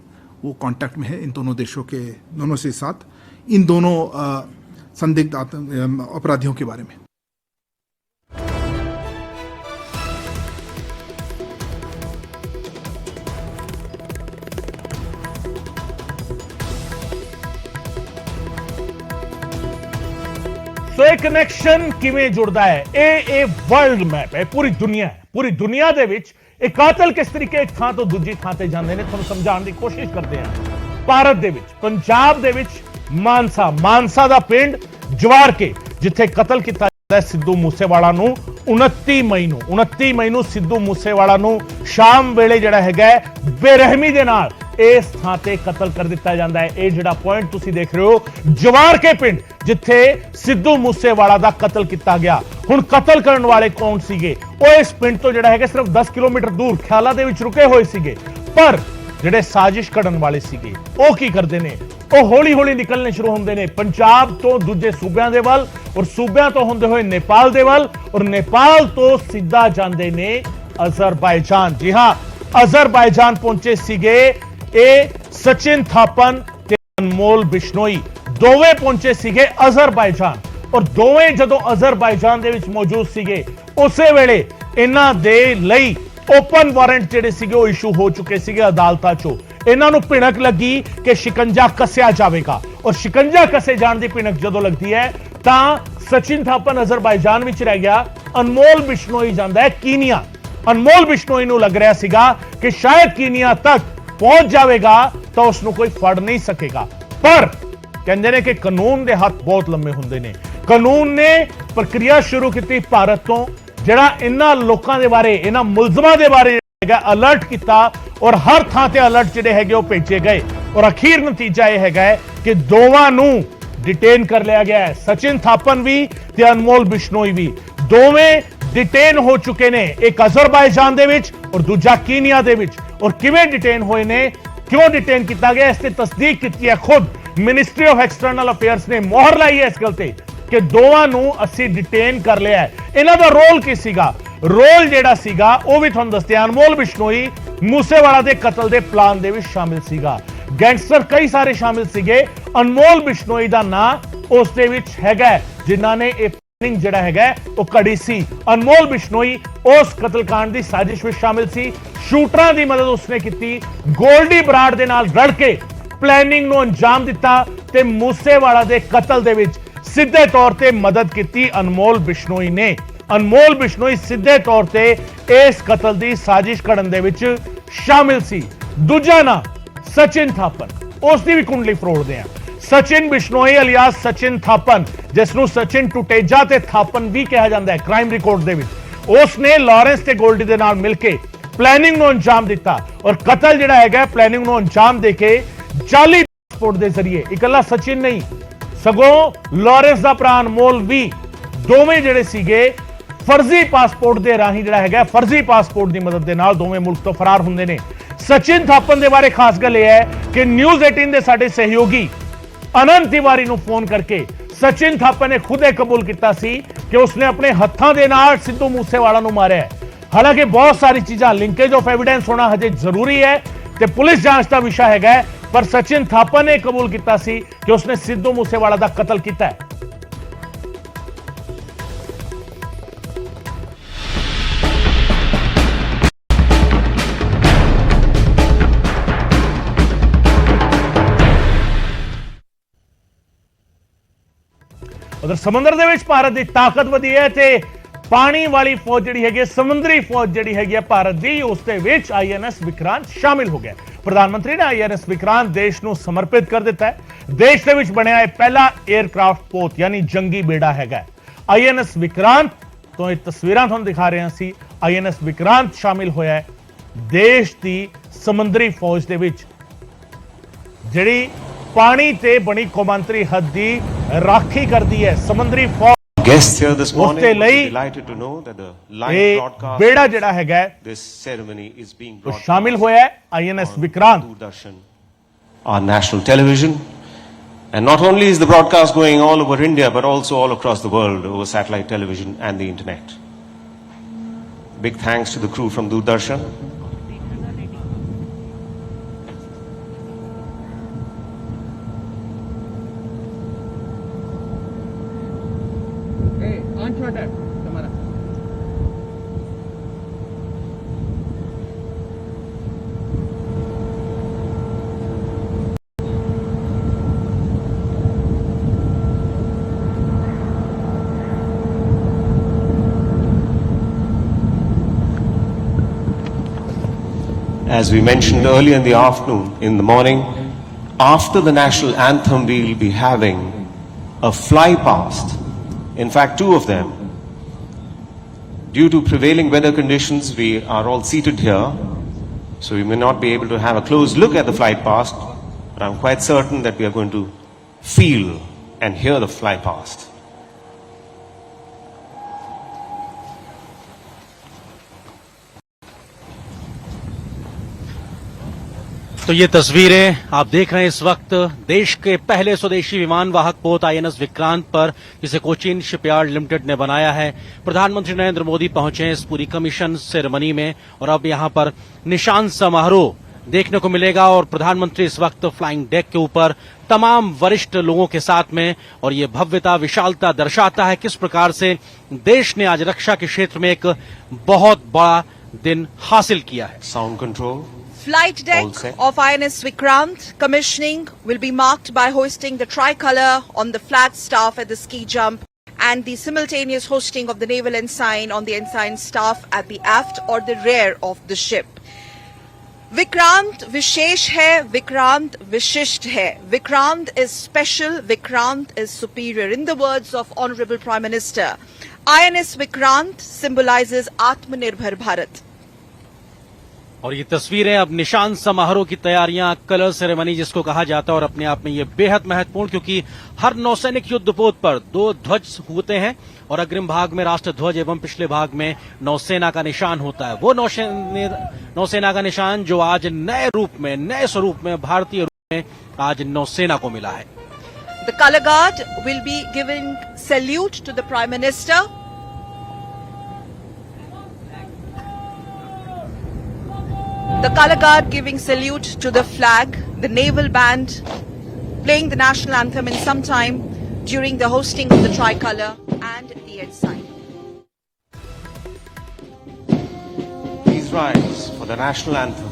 वो कांटेक्ट में है इन दोनों देशों के, दोनों से साथ इन दोनों संदिग्ध अपराधियों के बारे में। ਸੋ ਇਹ ਕਨੈਕਸ਼ਨ ਕਿਵੇਂ ਜੁੜਦਾ ਹੈ? ਇਹ ਵਰਲਡ ਮੈਪ ਹੈ, ਪੂਰੀ ਦੁਨੀਆ ਹੈ। ਪੂਰੀ ਦੁਨੀਆ ਦੇ ਵਿੱਚ ਇਹ ਕਾਤਲ ਕਿਸ ਤਰੀਕੇ ਇੱਕ ਥਾਂ ਤੋਂ ਦੂਜੀ ਥਾਂ ਤੇ ਜਾਂਦੇ ਨੇ, ਤੁਹਾਨੂੰ ਸਮਝਾਉਣ ਦੀ ਕੋਸ਼ਿਸ਼ ਕਰਦੇ ਹਾਂ। ਭਾਰਤ ਦੇ ਵਿੱਚ, ਪੰਜਾਬ ਦੇ ਵਿੱਚ ਮਾਨਸਾ ਦਾ ਪਿੰਡ ਜਵਾਰ ਕੇ, ਜਿੱਥੇ ਕਤਲ ਕੀਤਾ ਜਾਂਦਾ ਹੈ ਸਿੱਧੂ ਮੂਸੇਵਾਲਾ ਨੂੰ 29 ਮਈ ਨੂੰ ਸਿੱਧੂ ਮੂਸੇਵਾਲਾ ਨੂੰ ਸ਼ਾਮ ਵੇਲੇ ਜਿਹੜਾ ਹੈਗਾ ਬੇਰਹਿਮੀ ਦੇ ਨਾਲ ਇਸ ਥਾਂ ਤੇ ਕਤਲ ਕਰ ਦਿੱਤਾ ਜਾਂਦਾ ਹੈ। ਇਹ ਜਿਹੜਾ ਪੁਆਇੰਟ ਤੁਸੀਂ ਦੇਖ ਰਹੇ ਹੋ, ਜਵਾਰ ਕੇ ਪਿੰਡ ਜਿੱਥੇ ਸਿੱਧੂ ਮੂਸੇਵਾਲਾ ਦਾ ਕਤਲ ਕੀਤਾ ਗਿਆ। ਹੁਣ ਕਤਲ ਕਰਨ ਵਾਲੇ ਕੌਣ ਸੀਗੇ? ਉਹ ਇਸ ਪਿੰਡ ਤੋਂ ਜਿਹੜਾ ਹੈਗਾ ਸਿਰਫ 10 ਕਿਲੋਮੀਟਰ ਦੂਰ ਖਿਆਲਾ ਦੇ ਵਿੱਚ ਰੁਕੇ ਹੋਏ ਸੀਗੇ। ਪਰ ਜਿਹੜੇ ਸਾਜ਼ਿਸ਼ ਕਰਨ ਵਾਲੇ ਸੀਗੇ ਉਹ ਕੀ ਕਰਦੇ ਨੇ? ਉਹ ਹੌਲੀ ਹੌਲੀ ਨਿਕਲਣੇ ਸ਼ੁਰੂ ਹੁੰਦੇ ਨੇ ਪੰਜਾਬ ਤੋਂ ਦੂਜੇ ਸੂਬਿਆਂ ਦੇ ਵੱਲ, ਔਰ ਸੂਬਿਆਂ ਤੋਂ ਹੁੰਦੇ ਹੋਏ ਨੇਪਾਲ ਦੇ ਵੱਲ, ਔਰ ਨੇਪਾਲ ਤੋਂ ਸਿੱਧਾ ਜਾਂਦੇ ਨੇ ਅਜ਼ਰਬਾਈਜਾਨ। ਜੀ ਹਾਂ, ਅਜ਼ਰਬਾਈਜਾਨ ਪਹੁੰਚੇ ਸੀਗੇ ਇਹ ਸਚਿਨ ਥਾਪਨ ਤੇ ਅਨਮੋਲ ਬਿਸ਼ਨੋਈ, ਦੋਵੇਂ ਪਹੁੰਚੇ ਸੀਗੇ ਅਜ਼ਰਬਾਈਜਾਨ। ਔਰ ਦੋਵੇਂ ਜਦੋਂ ਅਜ਼ਰਬਾਈਜਾਨ ਦੇ ਵਿੱਚ ਮੌਜੂਦ ਸੀਗੇ ਉਸੇ ਵੇਲੇ ਇਹਨਾਂ ਦੇ ਲਈ ਓਪਨ ਵਾਰੰਟ ਜਿਹੜੇ ਸੀਗੇ ਉਹ ਇਸ਼ੂ ਹੋ ਚੁੱਕੇ ਸੀਗੇ ਅਦਾਲਤਾਂ 'ਚੋਂ। ਇਹਨਾਂ ਨੂੰ ਭਿਣਕ ਲੱਗੀ ਕਿ ਸ਼ਿਕੰਜਾ ਕੱਸਿਆ ਜਾਵੇਗਾ, ਔਰ ਸ਼ਿਕੰਜਾ ਕੱਸੇ ਜਾਣ ਦੀ ਭਿਣਕ ਜਦੋਂ ਲੱਗਦੀ ਹੈ ਤਾਂ ਸਚਿਨ ਥਾਪਨ ਅਜ਼ਰਬਾਈਜਾਨ ਵਿੱਚ ਰਹਿ ਗਿਆ, ਅਨਮੋਲ ਬਿਸ਼ਨੋਈ ਜਾਂਦਾ ਹੈ ਕੀਨੀਆ। ਅਨਮੋਲ ਬਿਸ਼ਨੋਈ ਨੂੰ ਲੱਗ ਰਿਹਾ ਸੀਗਾ ਕਿ ਸ਼ਾਇਦ ਕੀਨੀਆ ਤੱਕ ਪਹੁੰਚ ਜਾਵੇਗਾ ਤਾਂ ਉਸ ਨੂੰ ਕੋਈ ਫੜ ਨਹੀਂ ਸਕੇਗਾ। ਪਰ ਕਹਿੰਦੇ ਨੇ ਕਿ ਕਾਨੂੰਨ ਦੇ ਹੱਥ ਬਹੁਤ ਲੰਮੇ ਹੁੰਦੇ ਨੇ। ਕਾਨੂੰਨ ਨੇ ਪ੍ਰਕਿਰਿਆ ਸ਼ੁਰੂ ਕੀਤੀ ਭਾਰਤ ਤੋਂ, ਜਿਹੜਾ ਇਹਨਾਂ ਲੋਕਾਂ ਦੇ ਬਾਰੇ, ਇਹਨਾਂ ਮੁਲਜ਼ਮਾਂ ਦੇ ਬਾਰੇ ਹੈਗਾ ਅਲਰਟ ਕੀਤਾ, ਔਰ ਹਰ ਥਾਂ ਤੇ ਅਲਰਟ ਜਿਹੜੇ ਹੈਗੇ ਉਹ ਭੇਜੇ ਗਏ। ਔਰ ਅਖੀਰ ਨਤੀਜਾ ਇਹ ਹੈਗਾ ਕਿ ਦੋਵਾਂ ਨੂੰ ਡਿਟੇਨ ਕਰ ਲਿਆ ਗਿਆ ਹੈ। ਸਚਿਨ ਥਾਪਨ ਵੀ ਤੇ ਅਨਮੋਲ ਬਿਸ਼ਨੋਈ ਵੀ, ਦੋਵੇਂ ਡਿਟੇਨ ਹੋ ਚੁੱਕੇ ਨੇ, ਇੱਕ ਅਜ਼ਰਬਾਈਜਾਨ ਦੇ ਵਿੱਚ ਔਰ ਦੂਜਾ ਕੀਨੀਆ ਦੇ ਵਿੱਚ। ਔਰ ਕਿਵੇਂ ਡਿਟੇਨ ਹੋਏ ਨੇ, ਕਿਉਂ ਡਿਟੇਨ ਕੀਤਾ ਗਿਆ, ਇਸ ਤੇ ਤਸਦੀਕ ਕੀਤੀ ਹੈ ਖੁਦ ਮਿਨਿਸਟਰੀ ਆਫ ਐਕਸਟਰਨਲ ਅਫੇਅਰਸ ਨੇ, ਮੋਹਰ ਲਾਈ ਹੈ ਇਸ ਗੱਲ ਤੇ ਕਿ ਦੋਵਾਂ ਨੂੰ ਅਸੀਂ ਡਿਟੇਨ ਕਰ ਲਿਆ ਹੈ। ਇਹਨਾਂ ਦਾ ਰੋਲ ਕੀ ਸੀਗਾ? ਰੋਲ ਜਿਹੜਾ ਸੀਗਾ ਉਹ ਵੀ ਤੁਹਾਨੂੰ ਦੱਸਦੇ ਹਾਂ। ਅਨਮੋਲ ਬਿਸ਼ਨੋਈ ਮੂਸੇਵਾਲਾ ਦੇ ਕਤਲ ਦੇ ਪਲਾਨ ਦੇ ਵਿੱਚ ਸ਼ਾਮਿਲ ਸੀਗਾ। ਗੈਂਗਸਟਰ ਕਈ ਸਾਰੇ ਸ਼ਾਮਿਲ ਸੀਗੇ। ਅਨਮੋਲ ਬਿਸ਼ਨੋਈ ਦਾ ਨਾਂ ਉਸ ਦੇ ਵਿੱਚ ਹੈਗਾ ਜਿਨ੍ਹਾਂ ਨੇ ਇਹ ਪਲਾਨਿੰਗ ਜਿਹੜਾ ਹੈਗਾ ਉਹ ਕੜੀ ਸੀ। ਅਨਮੋਲ ਬਿਸ਼ਨੋਈ ਉਸ ਕਤਲकांड ਦੀ ਸਾਜ਼ਿਸ਼ ਵਿੱਚ ਸ਼ਾਮਿਲ ਸੀ। ਸ਼ੂਟਰਾਂ ਦੀ ਮਦਦ ਉਸਨੇ ਕੀਤੀ, ਗੋਲਡੀ ਬਰਾੜ ਦੇ ਨਾਲ ਰਲ ਕੇ ਪਲੈਨਿੰਗ ਨੂੰ ਅੰਜਾਮ ਦਿੱਤਾ ਤੇ ਮੂਸੇਵਾਲਾ ਦੇ ਕਤਲ ਦੇ ਵਿੱਚ ਸਿੱਧੇ ਤੌਰ ਤੇ ਮਦਦ ਕੀਤੀ ਅਨਮੋਲ ਬਿਸ਼ਨੋਈ ਨੇ। ਅਨਮੋਲ ਬਿਸ਼ਨੋਈ ਸਿੱਧੇ ਤੌਰ ਤੇ ਇਸ ਕਤਲ ਦੀ ਸਾਜ਼ਿਸ਼ ਕਰਨ ਦੇ ਵਿੱਚ ਸ਼ਾਮਿਲ ਸੀ। ਦੂਜਾ ਨਾਂ ਸਚਿਨ ਥਾਪਨ, ਉਸ ਦੀ ਵੀ ਕੁੰਡਲੀ ਫਰੋੜਦੇ ਆ। ਸਚਿਨ ਬਿਸ਼ਨੋਈ ਅਲਿਆਸ ਸਚਿਨ ਥਾਪਨ, ਜਿਸ ਨੂੰ ਸਚਿਨ ਟੁਟੇਜਾ ਤੇ ਥਾਪਨ ਵੀ ਕਿਹਾ ਜਾਂਦਾ ਹੈ ਕ੍ਰਾਈਮ ਰਿਕਾਰਡ ਦੇ ਵਿੱਚ, ਉਸ ਨੇ ਲਾਰੈਂਸ ਤੇ ਗੋਲਡੀ ਦੇ ਨਾਲ ਮਿਲ ਕੇ ਪਲੈਨਿੰਗ ਨੂੰ ਅੰਜਾਮ ਦਿੱਤਾ। ਔਰ ਕਤਲ ਜਿਹੜਾ ਹੈਗਾ ਪਲੈਨਿੰਗ ਨੂੰ ਅੰਜਾਮ ਦੇ ਕੇ ਜਾਲੀ ਪਾਸਪੋਰਟ ਦੇ ਜ਼ਰੀਏ, ਇਕੱਲਾ ਸਚਿਨ ਨਹੀਂ ਸਗੋਂ ਲਾਰੈਂਸ ਦਾ ਭਰਾ ਅਨਮੋਲ ਵੀ, ਦੋਵੇਂ ਜਿਹੜੇ ਸੀਗੇ ਫਰਜ਼ੀ ਪਾਸਪੋਰਟ ਦੇ ਰਾਹੀਂ ਜਿਹੜਾ ਹੈਗਾ ਫਰਜ਼ੀ ਪਾਸਪੋਰਟ ਦੀ ਮਦਦ ਦੇ ਨਾਲ ਦੋਵੇਂ ਮੁਲਕ ਤੋਂ ਫਰਾਰ ਹੁੰਦੇ ਨੇ। ਸਚਿਨ ਥਾਪਨ ਦੇ ਬਾਰੇ ਖਾਸ ਗੱਲ ਇਹ ਹੈ ਕਿ ਨਿਊਜ਼ 18 ਦੇ ਸਾਡੇ ਸਹਿਯੋਗੀ ਅਨੰਤ ਤਿਵਾਰੀ ਨੂੰ ਫੋਨ ਕਰਕੇ ਸਚਿਨ ਥਾਪਨ ਨੇ ਖੁਦ ਇਹ ਕਬੂਲ ਕੀਤਾ ਸੀ ਕਿ ਉਸਨੇ ਆਪਣੇ ਹੱਥਾਂ ਦੇ ਨਾਲ ਸਿੱਧੂ ਮੂਸੇਵਾਲਾ ਨੂੰ ਮਾਰਿਆ ਹੈ। ਹਾਲਾਂਕਿ ਬਹੁਤ ਸਾਰੀ ਚੀਜ਼ਾਂ, ਲਿੰਕੇਜ ਆਫ ਐਵੀਡੈਂਸ ਹੋਣਾ ਹਜੇ ਜ਼ਰੂਰੀ ਹੈ ਤੇ ਪੁਲਿਸ ਜਾਂਚ ਦਾ ਵਿਸ਼ਾ ਹੈਗਾ, ਪਰ ਸਚਿਨ ਥਾਪਨ ਨੇ ਕਬੂਲ ਕੀਤਾ ਸੀ ਕਿ ਉਸਨੇ ਸਿੱਧੂ ਮੂਸੇਵਾਲਾ ਦਾ ਕਤਲ ਕੀਤਾ ਹੈ। ਉਧਰ ਸਮੁੰਦਰ ਦੇ ਵਿੱਚ ਭਾਰਤ ਦੀ ਤਾਕਤ ਵਧੀ ਹੈ ਤੇ ਪਾਣੀ ਵਾਲੀ ਫੌਜ ਜਿਹੜੀ ਹੈਗੀ, ਸਮੁੰਦਰੀ ਫੌਜ ਜਿਹੜੀ ਹੈਗੀ ਭਾਰਤ ਦੀ, ਉਸ ਦੇ ਵਿੱਚ ਆਈਐਨਐਸ ਵਿਕਰਾਂਤ ਸ਼ਾਮਿਲ ਹੋ ਗਿਆ। ਪ੍ਰਧਾਨ ਮੰਤਰੀ ਨੇ ਆਈਐਨਐਸ ਵਿਕਰਾਂਤ ਦੇਸ਼ ਨੂੰ ਸਮਰਪਿਤ ਕਰ ਦਿੱਤਾ ਹੈ। ਦੇਸ਼ ਦੇ ਵਿੱਚ ਬਣਿਆ ਇਹ ਪਹਿਲਾ 에ਅਰਕ੍ਰਾਫਟ ਪੋਤ ਯਾਨੀ ਜੰਗੀ ਬੇੜਾ ਹੈਗਾ। ਆਈਐਨਐਸ ਵਿਕਰਾਂਤ ਤੋਂ ਇਹ ਤਸਵੀਰਾਂ ਤੁਹਾਨੂੰ ਦਿਖਾ ਰਹੇ ਹਾਂ ਸੀ। ਆਈਐਨਐਸ ਵਿਕਰਾਂਤ ਸ਼ਾਮਿਲ ਹੋਇਆ ਹੈ ਦੇਸ਼ ਦੀ ਸਮੁੰਦਰੀ ਫੌਜ ਦੇ ਵਿੱਚ, ਜਿਹੜੀ ਪਾਣੀ ਤੇ ਬਣੀ ਕੌਮਾਂਤਰੀ ਹੱਦ ਦੀ ਰਾਖੀ ਕਰਦੀ ਹੈ। ਸਮੁੰਦਰੀ ਫੌਜ Guests here this morning, ਉਸਦੇ ਲਈ delighted to know that the live ਇਹ broadcast ਬੇੜਾ ਜਿਹੜਾ ਹੈਗਾ this ceremony is being ਉਹ broadcast ਸ਼ਾਮਿਲ ਹੋਇਆ ਹੈ INS Vikrant. Doordarshan, our national television, And not only is the broadcast going all over India, but also all across the world over satellite television and the internet. Big thanks to the crew from Doordarshan. As we mentioned earlier in the afternoon, in the morning, after the national anthem, we'll be having a fly past. In fact, two of them. Due to prevailing weather conditions, we are all seated here, so we may not be able to have a close look at the flight past, but I'm quite certain that we are going to feel and hear the fly past. तो ये तस्वीरें आप देख रहे हैं इस वक्त देश के पहले स्वदेशी विमान वाहक पोत आईएनएस विक्रांत पर, जिसे कोचीन शिपयार्ड लिमिटेड ने बनाया है। प्रधानमंत्री नरेंद्र मोदी पहुंचे हैं इस पूरी कमीशन सेरेमनी में और अब यहां पर निशान समारोह देखने को मिलेगा और प्रधानमंत्री इस वक्त फ्लाइंग डेक के ऊपर तमाम वरिष्ठ लोगों के साथ में, और ये भव्यता विशालता दर्शाता है किस प्रकार से देश ने आज रक्षा के क्षेत्र में एक बहुत बड़ा दिन हासिल किया है। Sound control. Flight deck of INS Vikrant commissioning will be marked by hoisting the tricolour on the flag staff at the ski jump and the simultaneous hosting of the naval ensign on the ensign staff at the aft or the rear of the ship. Vikrant Vishesh hai, Vikrant Vishisht hai. Vikrant is special, Vikrant is superior. In the words of Honourable Prime Minister, INS Vikrant symbolizes Atmanirbhar Bharat. और ये तस्वीरें अब निशान समारोह की तैयारियां, colour ceremony जिसको कहा जाता है, और अपने आप में ये बेहद महत्वपूर्ण, क्योंकि हर नौसैनिक युद्धपोत पर दो ध्वज होते हैं और अग्रिम भाग में राष्ट्र ध्वज एवं पिछले भाग में नौसेना का निशान होता है। वो नौसेना का निशान जो आज नए रूप में, नए स्वरूप में, भारतीय रूप में आज नौसेना को मिला है। The color guard will be giving salute to the Prime Minister. The color guard giving salute to the flag, the naval band playing the national anthem in some time during the hosting of the tricolour and the ensign. Please rise for the national anthem.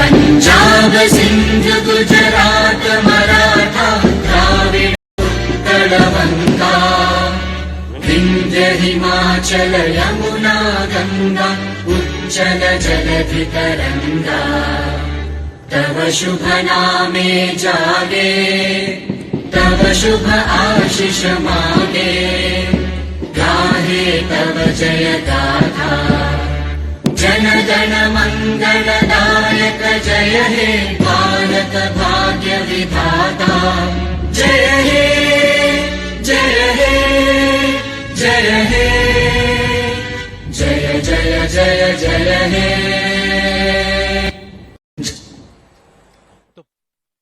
Punjab Sindh Gujarat Maratha Dravid Utkal Ganga Vindhya Himachal Yamuna Ganga उच्चल जलधि तरंगा तव शुभ नामे जागे तव शुभ आशीष मागे गाहे तव जय गाथा जन गण मंगलदायक जय हे भारत भाग्य विधाता जय हे जय हे जय हे जय जय जय जय हे।